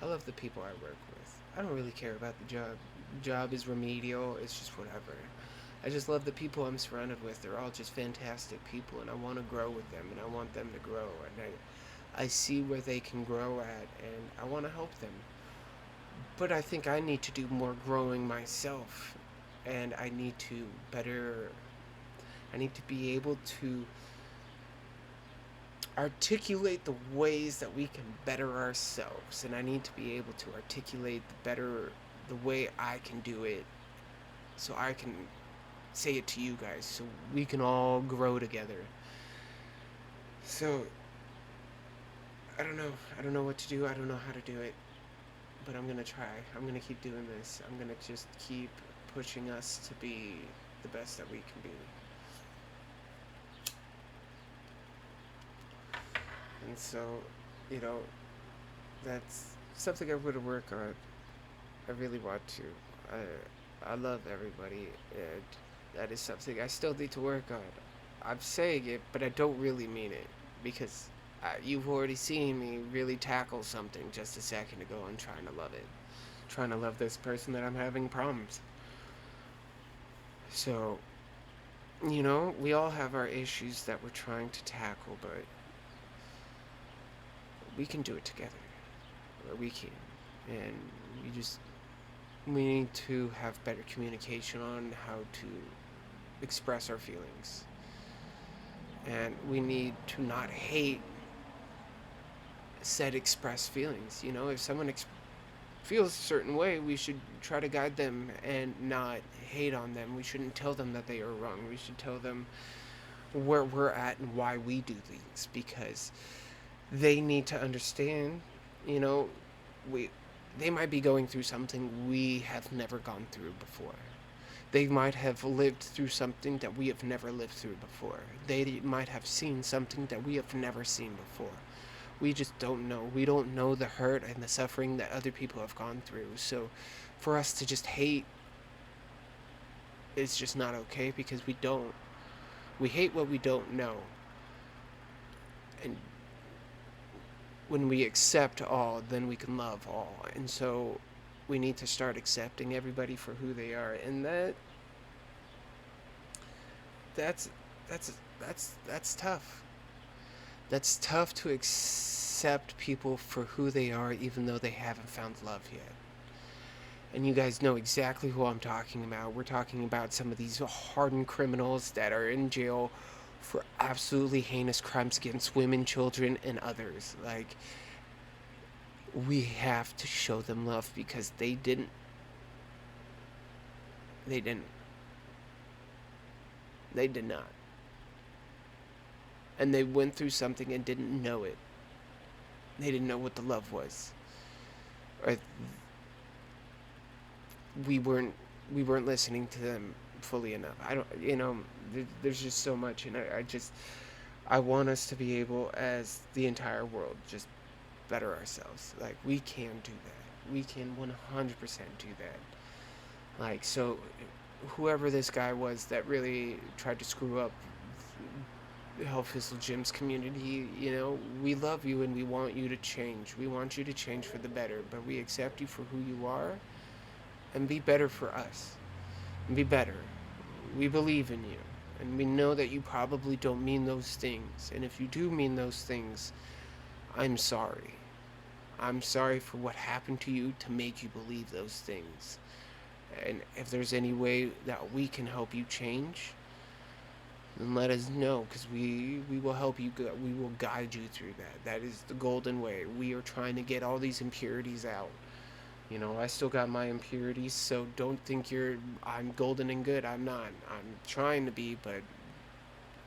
I love the people I work with. I don't really care about the job. Job is remedial. It's just whatever. I just love the people I'm surrounded with. They're all just fantastic people, and I want to grow with them, and I want them to grow, and I see where they can grow at, and I want to help them. But I think I need to do more growing myself, and I need to better. I need to be able to articulate the ways that we can better ourselves, and I need to be able to articulate the way I can do it, so I can say it to you guys, so we can all grow together. So I don't know what to do. I don't know how to do it, but I'm gonna try. I'm gonna keep doing this. I'm gonna just keep pushing us to be the best that we can be. And so, you know, that's something I'm gonna work on. I really want to. I love everybody, and that is something I still need to work on. I'm saying it, but I don't really mean it, because you've already seen me really tackle something just a second ago and trying to love it. Trying to love this person that I'm having problems. So, you know, we all have our issues that we're trying to tackle, but we can do it together. Or we can. And we need to have better communication on how to express our feelings. And we need to not hate said expressed feelings. You know, if someone feels a certain way, we should try to guide them and not hate on them. We shouldn't tell them that they are wrong. We should tell them where we're at and why we do things, because they need to understand, you know, they might be going through something we have never gone through before. They might have lived through something that we have never lived through before. They might have seen something that we have never seen before. We just don't know. We don't know the hurt and the suffering that other people have gone through. So for us to just hate is just not okay, because we don't. We hate what we don't know. And when we accept all, then we can love all. And so we need to start accepting everybody for who they are. And that's tough. That's tough to accept people for who they are, even though they haven't found love yet. And you guys know exactly who I'm talking about. We're talking about some of these hardened criminals that are in jail for absolutely heinous crimes against women, children, and others. Like, we have to show them love, because they didn't. They didn't. They did not. And they went through something and didn't know it. They didn't know what the love was. Or we weren't listening to them fully enough. I don't, you know, there's just so much, and I want us to be able, as the entire world, just better ourselves. Like, we can do that. We can 100% do that. Like, so whoever this guy was that really tried to screw up Hellfizzle Gym's community, you know, we love you and we want you to change. We want you to change for the better, but we accept you for who you are, and be better for us. And be better. We believe in you, and we know that you probably don't mean those things. And if you do mean those things, I'm sorry. I'm sorry for what happened to you to make you believe those things. And if there's any way that we can help you change, then let us know, because we will help you. We will guide you through that. That is the golden way. We are trying to get all these impurities out. You know, I still got my impurities, so don't think I'm golden and good. I'm not. I'm trying to be, but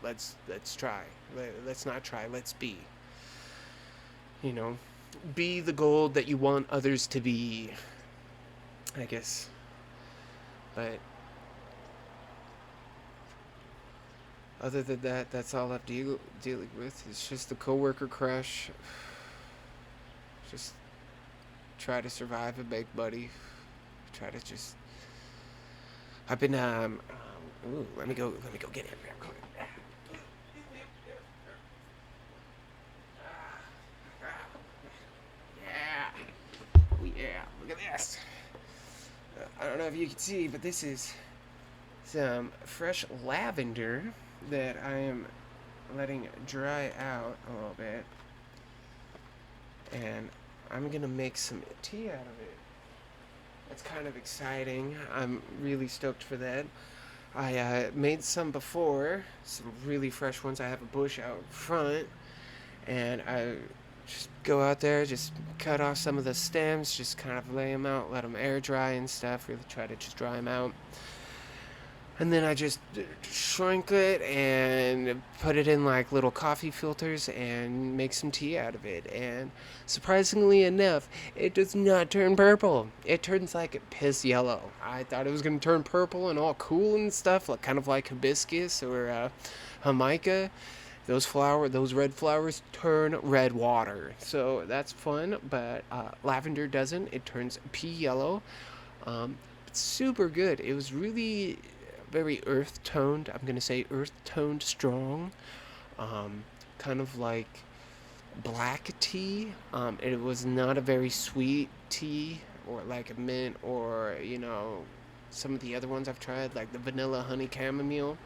let's try. Let's not try. Let's be. You know, be the gold that you want others to be, I guess. But other than that, that's all I'm dealing with. It's just the coworker crush. Just try to survive and make money. Try to just. I've been ooh, let me go get him. Yeah. Yeah, look at this. I don't know if you can see, but this is some fresh lavender that I am letting dry out a little bit. And I'm gonna make some tea out of it. It's kind of exciting. I'm really stoked for that. I made some before, some really fresh ones. I have a bush out front, and I just go out there, just cut off some of the stems, just kind of lay them out, let them air dry and stuff. Really try to just dry them out. And then I just shrink it and put it in like little coffee filters and make some tea out of it. And surprisingly enough, it does not turn purple. It turns like piss yellow. I thought it was going to turn purple and all cool and stuff, like kind of like hibiscus or jamaica. Those red flowers turn red water. So that's fun, but lavender doesn't. It turns pea yellow. It's super good. It was really very earth toned. I'm gonna say earth toned strong, kind of like black tea. It was not a very sweet tea or like a mint or some of the other ones I've tried, like the vanilla honey chamomile.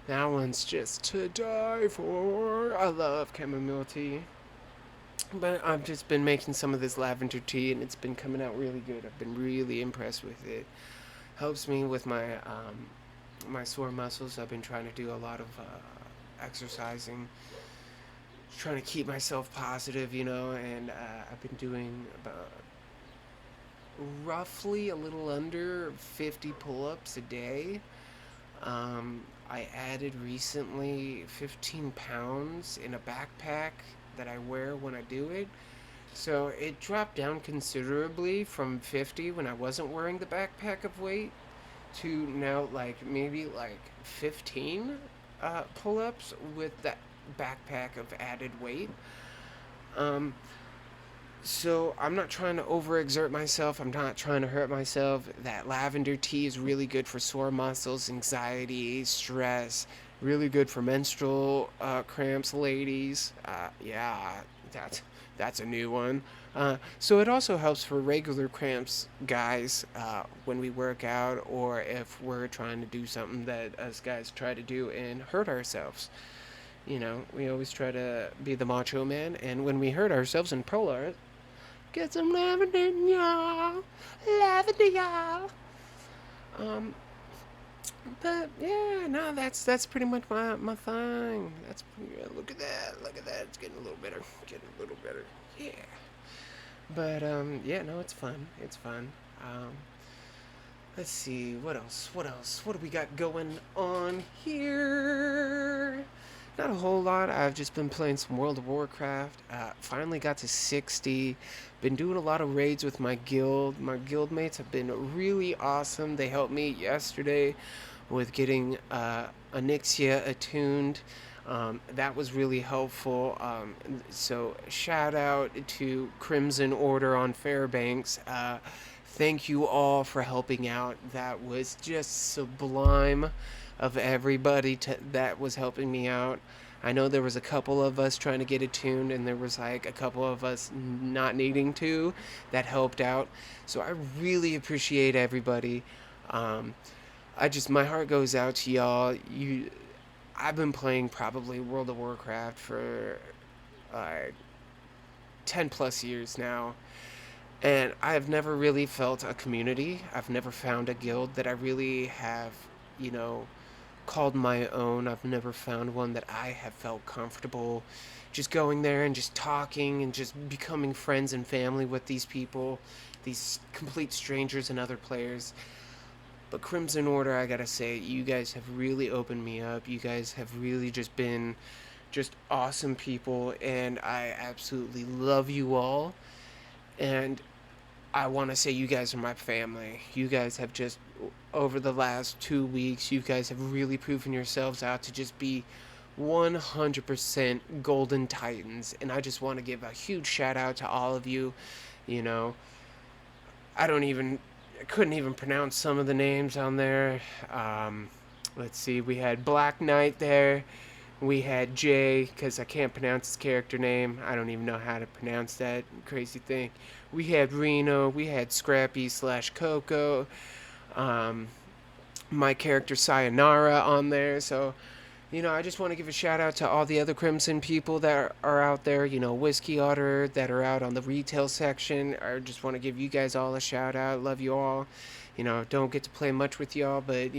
That one's just to die for. I love chamomile tea. But I've just been making some of this lavender tea and it's been coming out really good. I've been really impressed with it. Helps me with my sore muscles. I've been trying to do a lot of exercising, trying to keep myself positive, and I've been doing about roughly a little under 50 pull-ups a day. I added recently 15 pounds in a backpack that I wear when I do it. So it dropped down considerably from 50 when I wasn't wearing the backpack of weight to now like maybe like 15 pull-ups with that backpack of added weight. Um, so I'm not trying to overexert myself. I'm not trying to hurt myself. That lavender tea is really good for sore muscles, anxiety, stress. Really good for menstrual cramps, ladies. Yeah, that's a new one. So it also helps for regular cramps, guys, when we work out or if we're trying to do something that us guys try to do and hurt ourselves. We always try to be the macho man, and when we hurt ourselves and pull our get some lavender, y'all. Lavender, y'all. Um, but yeah, no, that's pretty much my thing. That's pretty good. Look at that. Look at that. It's getting a little better. Getting a little better. Yeah. But yeah, no, it's fun. It's fun. Um, let's see. What else? What else? What do we got going on here? Not a whole lot. I've just been playing some World of Warcraft. Finally got to 60. Been doing a lot of raids with my guild. My guild mates have been really awesome. They helped me yesterday with getting Onyxia attuned. That was really helpful. So shout out to Crimson Order on Fairbanks. Thank you all for helping out. That was just sublime of everybody that was helping me out. I know there was a couple of us trying to get attuned, and there was like a couple of us not needing to that helped out. So I really appreciate everybody. My heart goes out to y'all. I've been playing probably World of Warcraft for like 10 plus years now. And I've never really felt a community. I've never found a guild that I really have, called my own. I've never found one that I have felt comfortable just going there and just talking and just becoming friends and family with these people, these complete strangers and other players. But Crimson Order, I gotta say, you guys have really opened me up. You guys have really just been just awesome people, and I absolutely love you all. And I want to say you guys are my family. You guys have just, over the last 2 weeks, you guys have really proven yourselves out to just be 100% Golden Titans. And I just want to give a huge shout out to all of you. You know, I couldn't even pronounce some of the names on there. Let's see, we had Black Knight there, We had Jay, because I can't pronounce his character name. I don't even know how to pronounce that crazy thing. We had Reno. We had Scrappy slash Coco. Um, my character Sayonara on there. So, I just want to give a shout out to all the other Crimson people that are out there. Whiskey Otter that are out on the retail section. I just want to give you guys all a shout out. Love you all. Don't get to play much with y'all, but,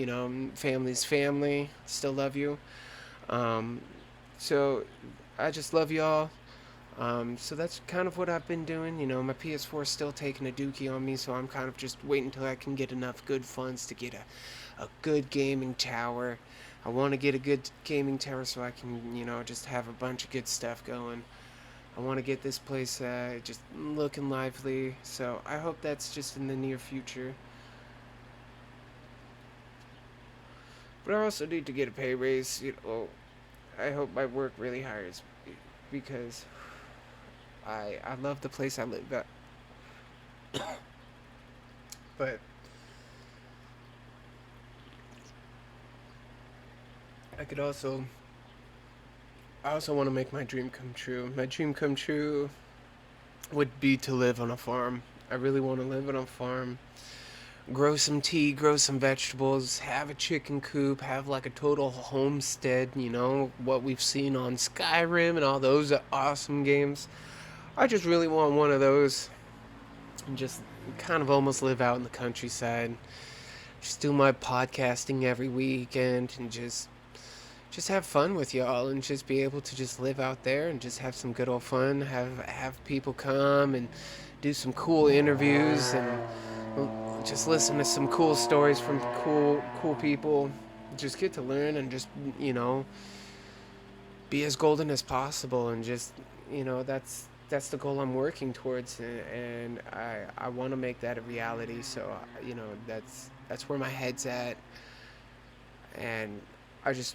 family's family. Still love you. Um, so I just love y'all. So that's kind of what I've been doing. My PS4 is still taking a dookie on me, so I'm kind of just waiting until I can get enough good funds to get a good gaming tower. I want to get a good gaming tower so I can, just have a bunch of good stuff going. I want to get this place just looking lively, so I hope that's just in the near future. But I also need to get a pay raise. I hope my work really hires me because I love the place I live at. But I could also I also want to make my dream come true. My dream come true would be to live on a farm. I really want to live on a farm, grow some tea, grow some vegetables, have a chicken coop, have like a total homestead, what we've seen on Skyrim and all those awesome games. I just really want one of those and just kind of almost live out in the countryside. Just do my podcasting every weekend and just have fun with y'all and just be able to just live out there and just have some good old fun. Have people come and do some cool interviews and just listen to some cool stories from cool people. Just get to learn and just be as golden as possible and just that's the goal I'm working towards, and I want to make that a reality. So that's where my head's at, and I just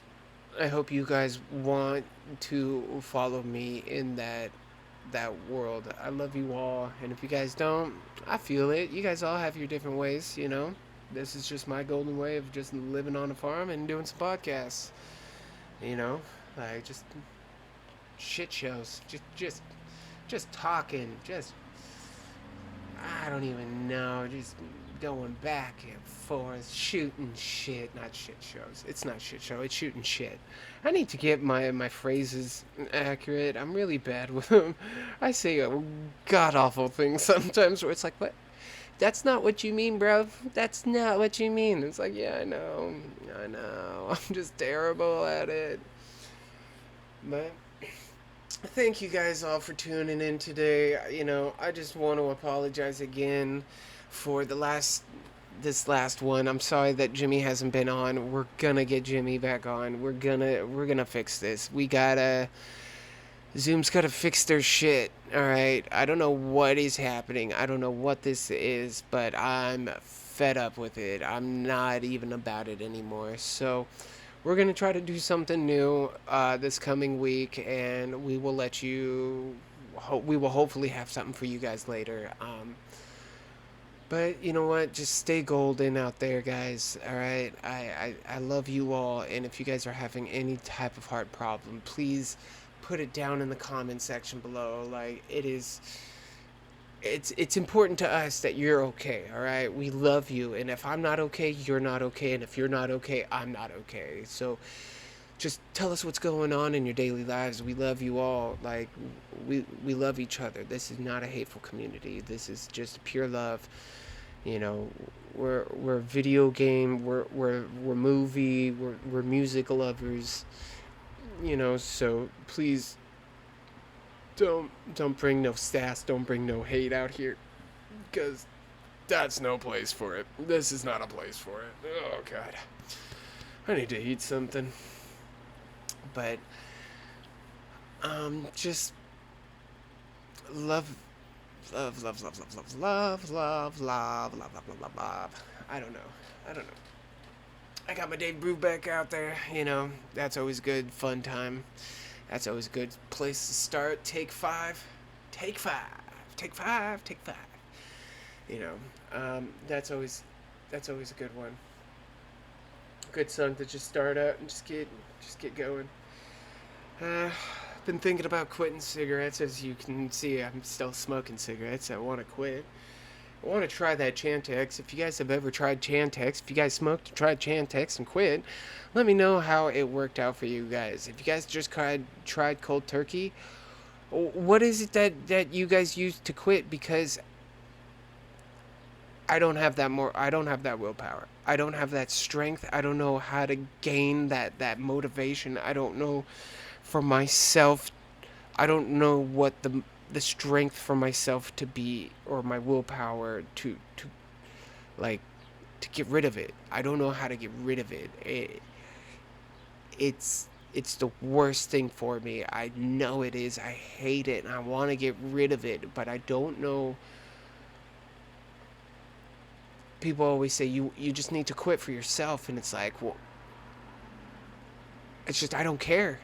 I hope you guys want to follow me in that world. I love you all, and if you guys don't, I feel it. You guys all have your different ways. This is just my golden way of just living on a farm and doing some podcasts. You know, like just shit shows, just talking, just I don't even know, just going back and forth, shooting shit, not shit shows. It's not shit show, it's shooting shit. I need to get my phrases accurate. I'm really bad with them. I say god awful things sometimes where it's like, what? That's not what you mean, bro. That's not what you mean. It's like, yeah, I know. I'm just terrible at it. But thank you guys all for tuning in today. I just want to apologize again for this last one. I'm sorry that Jimmy hasn't been on. We're gonna get Jimmy back on. We're gonna fix this. Zoom's gotta fix their shit. All right. I don't know what is happening. I don't know what this is, but I'm fed up with it. I'm not even about it anymore. So we're gonna try to do something new this coming week, and we will let you. We will hopefully have something for you guys later. But you know what? Just stay golden out there, guys. All right. I love you all, and if you guys are having any type of heart problem, please put it down in the comment section below. Like it's important to us that you're okay. All right. We love you, and if I'm not okay, you're not okay, and if you're not okay, I'm not okay. So just tell us what's going on in your daily lives. We love you all. Like we love each other. This is not a hateful community. This is just pure love. You know, we're video game, we're movie, we're music lovers. So please don't bring no sass, don't bring no hate out here, because that's no place for it. This is not a place for it. Oh god, I need to eat something. But just love, love, love, love, love, love, love, love, love, love, love, love, love, love. I don't know. I got my Dave Brubeck out there. That's always good, fun time. That's always a good place to start. Take five, take five, take five, take five. That's always a good one. Good song to just start out and just get going. Been thinking about quitting cigarettes. As you can see, I'm still smoking cigarettes. I want to quit. I want to try that Chantix. If you guys have ever tried Chantix, if you guys smoked or tried Chantix and quit, let me know how it worked out for you guys. If you guys just tried cold turkey, what is it that you guys use to quit? Because I don't have that willpower. I don't have that strength. I don't know how to gain that motivation. I don't know for myself. I don't know what the strength for myself to be, or my willpower to like to get rid of it. I don't know how to get rid of it. It's the worst thing for me. I know it is. I hate it and I want to get rid of it, but I don't know. People always say you just need to quit for yourself, and it's like, well, it's just I don't care.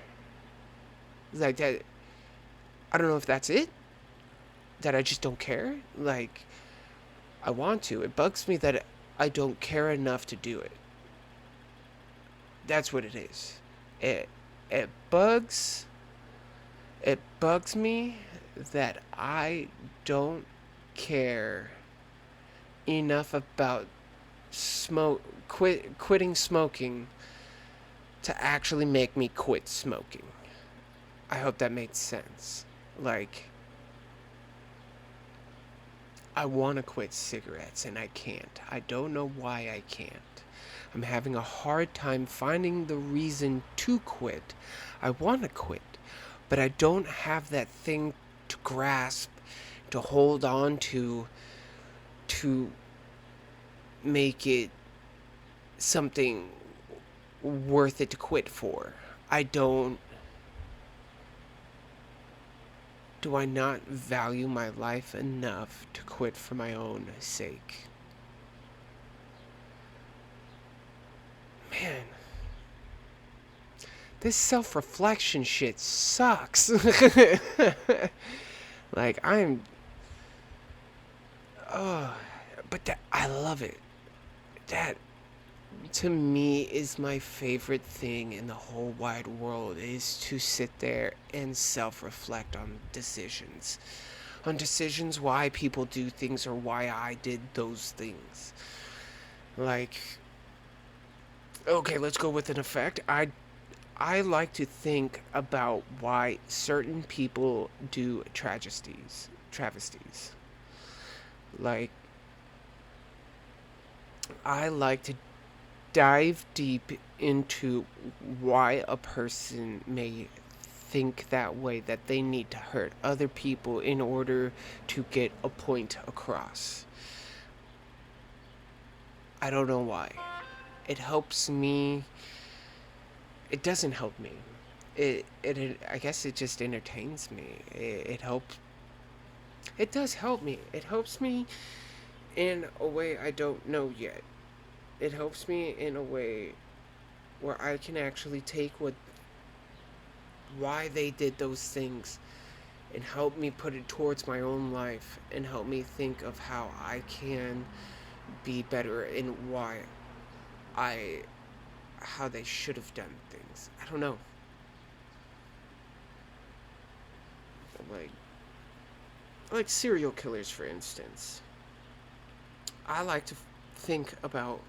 It's like that. I don't know if that's it. That I just don't care. Like, I want to. It bugs me that I don't care enough to do it. That's what it is. It it bugs it bugs me that I don't care enough about quitting smoking to actually make me quit smoking. I hope that made sense. Like, I want to quit cigarettes and I can't. I don't know why I can't. I'm having a hard time finding the reason to quit. I want to quit, but I don't have that thing to grasp, to hold on to make it something worth it to quit for. I don't. Do I not value my life enough to quit for my own sake? Man, this self-reflection shit sucks. Like, oh, but I love it. That, to me, is my favorite thing in the whole wide world, is to sit there and self-reflect on decisions. On decisions, why people do things or why I did those things. Like, okay, let's go with an effect. I like to think about why certain people do travesties. Like, I like to dive deep into why a person may think that way, that they need to hurt other people in order to get a point across. I don't know why. It helps me. It doesn't help me. I guess it just entertains me. It helps. It does help me. It helps me in a way I don't know yet. It helps me in a way where I can actually take why they did those things and help me put it towards my own life and help me think of how I can be better and I how they should have done things. I don't know. Like serial killers, for instance. I like to think about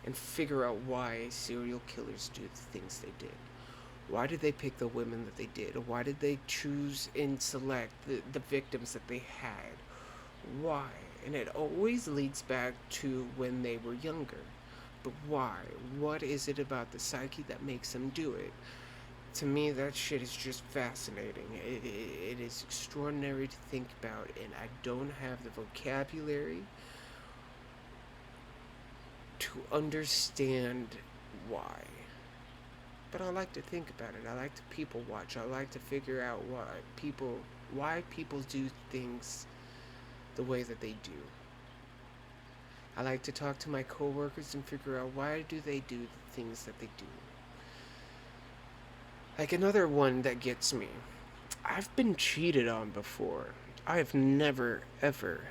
and figure out why serial killers do the things they did. Why did they pick the women that they did? Why did they choose and select the victims that they had? Why? And it always leads back to when they were younger. But why? What is it about the psyche that makes them do it? To me, that shit is just fascinating. It is extraordinary to think about, and I don't have the vocabulary to understand why. But I like to think about it. I like to people watch. I like to figure out why people do things the way that they do. I like to talk to my coworkers and figure out why do they do the things that they do. Like, another one that gets me. I've been cheated on before. I have never, ever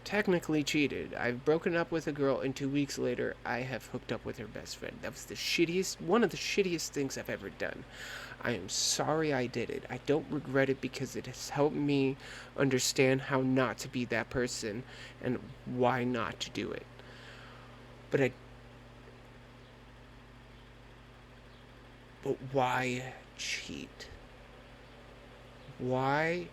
technically cheated. I've broken up with a girl, and 2 weeks later, I have hooked up with her best friend. That was one of the shittiest things I've ever done. I am sorry I did it. I don't regret it because it has helped me understand how not to be that person and why not to do it. But I. But why cheat? Why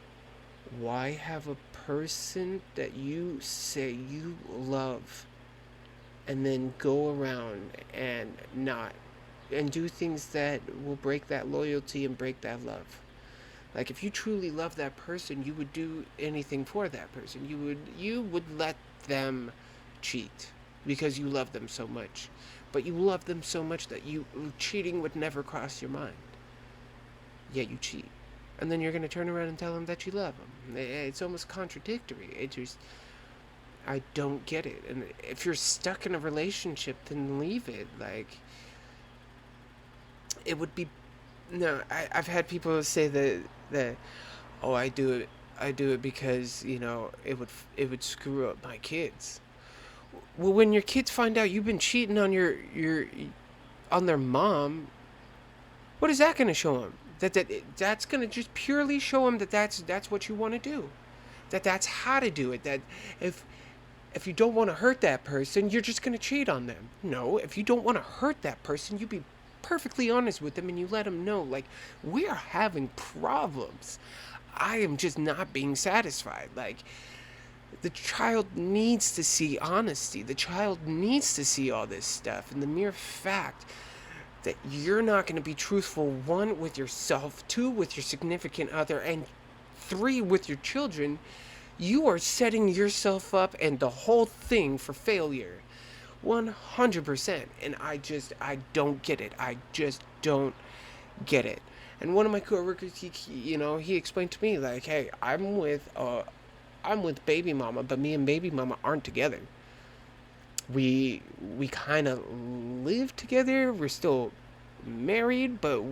have a person that you say you love and then go around and not and do things that will break that loyalty and break that love? Like, if you truly love that person, you would do anything for that person. You would let them cheat because you love them so much. But you love them so much that cheating would never cross your mind. Yet you cheat. And then you're going to turn around and tell them that you love them. It's almost contradictory. I don't get it. And if you're stuck in a relationship, then leave it. Like, it would be. No, I've had people say that, oh, I do it because, it would screw up my kids. Well, when your kids find out you've been cheating on on their mom, what is that going to show them? That's going to just purely show them that that's what you want to do, that's how to do it. That if you don't want to hurt that person, you're just going to cheat on them. No, if you don't want to hurt that person, you be perfectly honest with them and you let them know, like, we are having problems. I am just not being satisfied. Like, the child needs to see honesty. The child needs to see all this stuff. And the mere fact that you're not going to be truthful, one, with yourself, two, with your significant other, and three, with your children, you are setting yourself up and the whole thing for failure. 100%. And I don't get it. I just don't get it. And one of my coworkers, he explained to me, like, hey, I'm with baby mama, but me and baby mama aren't together. We kind of live together. We're still married, but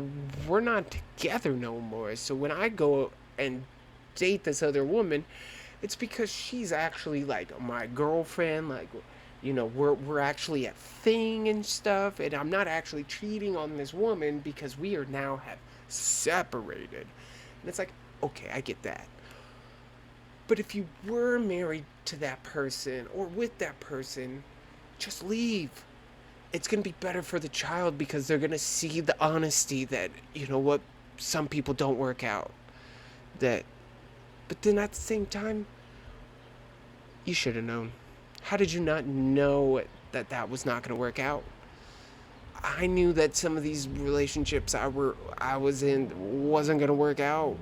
we're not together no more. So when I go and date this other woman, it's because she's actually like my girlfriend. Like, we're actually a thing and stuff, and I'm not actually cheating on this woman because we are now have separated. And it's like, okay, I get that. But if you were married to that person or with that person, just leave. It's going to be better for the child because they're going to see the honesty that, some people don't work out. But then at the same time, you should have known. How did you not know that was not going to work out? I knew that some of these relationships I was in wasn't going to work out.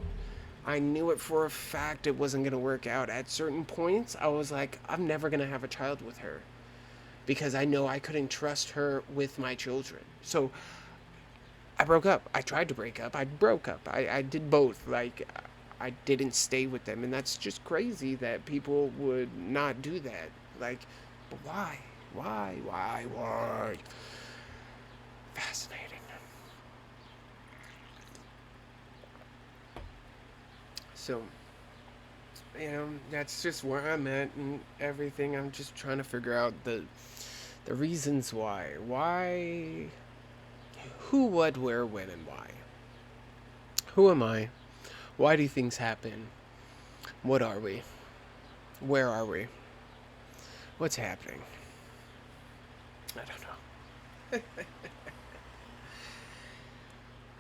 I knew it for a fact it wasn't going to work out. At certain points, I was like, I'm never going to have a child with her because I know I couldn't trust her with my children. So I broke up. I tried to break up. I broke up. I did both. Like, I didn't stay with them. And that's just crazy that people would not do that. Like, but why? Why? Fascinating. So, that's just where I'm at and everything. I'm just trying to figure out the reasons why. Why, who, what, where, when, and why. Who am I? Why do things happen? What are we? Where are we? What's happening? I don't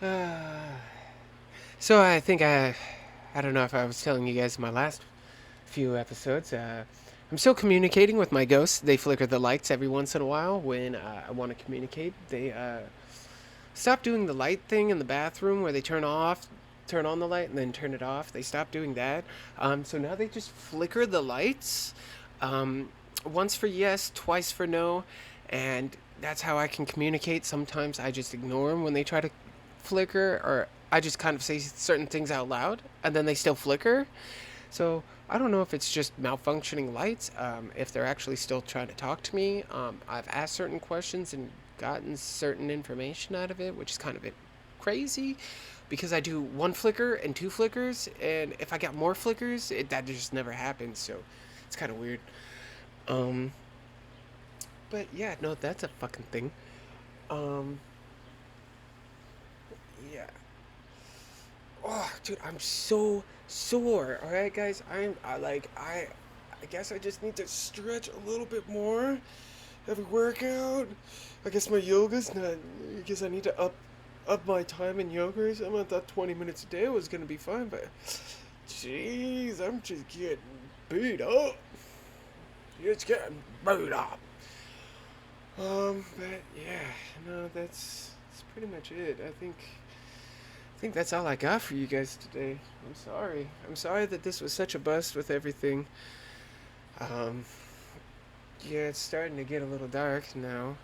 know. So I think I don't know if I was telling you guys in my last few episodes. I'm still communicating with my ghosts. They flicker the lights every once in a while when I want to communicate. They stop doing the light thing in the bathroom where they turn on the light and then turn it off. They stopped doing that. So now they just flicker the lights. Once for yes, twice for no. And that's how I can communicate. Sometimes I just ignore them when they try to flicker, or I just kind of say certain things out loud and then they still flicker. So I don't know if it's just malfunctioning lights, if they're actually still trying to talk to me. I've asked certain questions and gotten certain information out of it, which is kind of crazy because I do one flicker and two flickers, and if I got more flickers, that just never happens. So It's kind of weird. Um, but yeah, no, that's a fucking thing. Um, yeah. Oh, dude, I'm so sore. All right, guys, I guess I just need to stretch a little bit more. Have a workout. I guess my yoga's not. I guess I need to up my time in yoga or something. I thought 20 minutes a day was gonna be fine, but jeez, I'm just getting beat up. It's getting beat up. But yeah, no, that's pretty much it. I think that's all I got for you guys today. I'm sorry. I'm sorry that this was such a bust with everything. Um, yeah, it's starting to get a little dark now.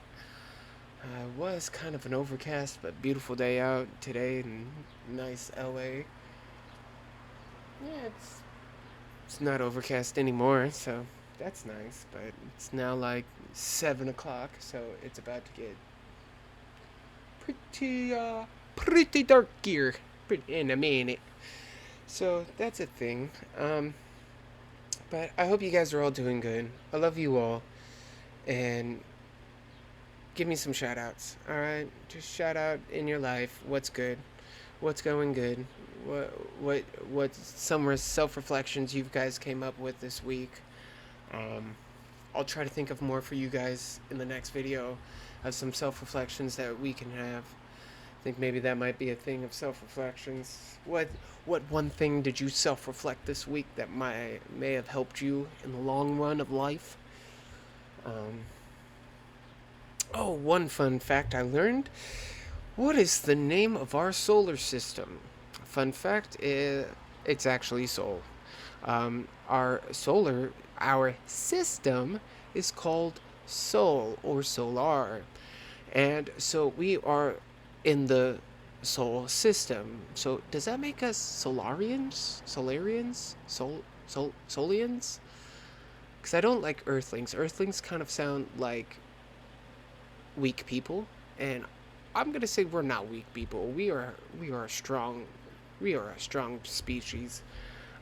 It was kind of an overcast but beautiful day out today in nice LA. Yeah, it's not overcast anymore, so that's nice. But it's now like 7 o'clock, so it's about to get pretty pretty dark here in a minute. So that's a thing. But I hope you guys are all doing good. I love you all, and give me some shout outs. All right, just shout out in your life. What's good? What's going good? What what some self reflections you guys came up with this week? Um, I'll try to think of more for you guys in the next video of some self reflections that we can have. I think maybe that might be a thing of self reflections. What one thing did you self reflect this week that may have helped you in the long run of life? Um, oh, one fun fact I learned. What is the name of our solar system? Fun fact is it's actually Sol. Our system is called Sol or Solar, and so we are in the Sol system. So does that make us Solarians? Solarians? Solians? Because I don't like Earthlings. Earthlings kind of sound like weak people, and I'm gonna say we're not weak people. We are a strong species.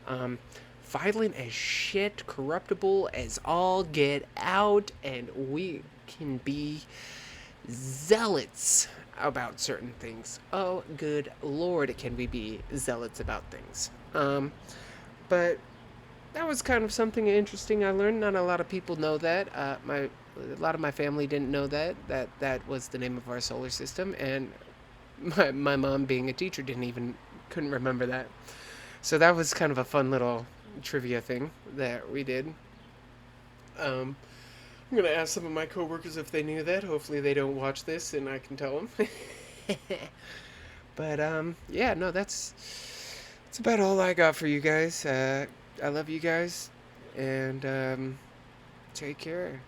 Um, Violent as shit, corruptible as all get out, and we can be zealots about certain things. Oh, good lord, can we be zealots about things? But that was kind of something interesting I learned. Not a lot of people know that. A lot of my family didn't know that was the name of our solar system, and my mom, being a teacher, couldn't remember that. So that was kind of a fun little trivia thing that we did. Um, I'm gonna ask some of my coworkers if they knew that. Hopefully they don't watch this, and I can tell them. But yeah, no, that's about all I got for you guys. I love you guys, and take care.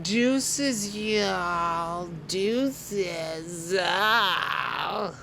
Deuces, y'all. Deuces. Oh.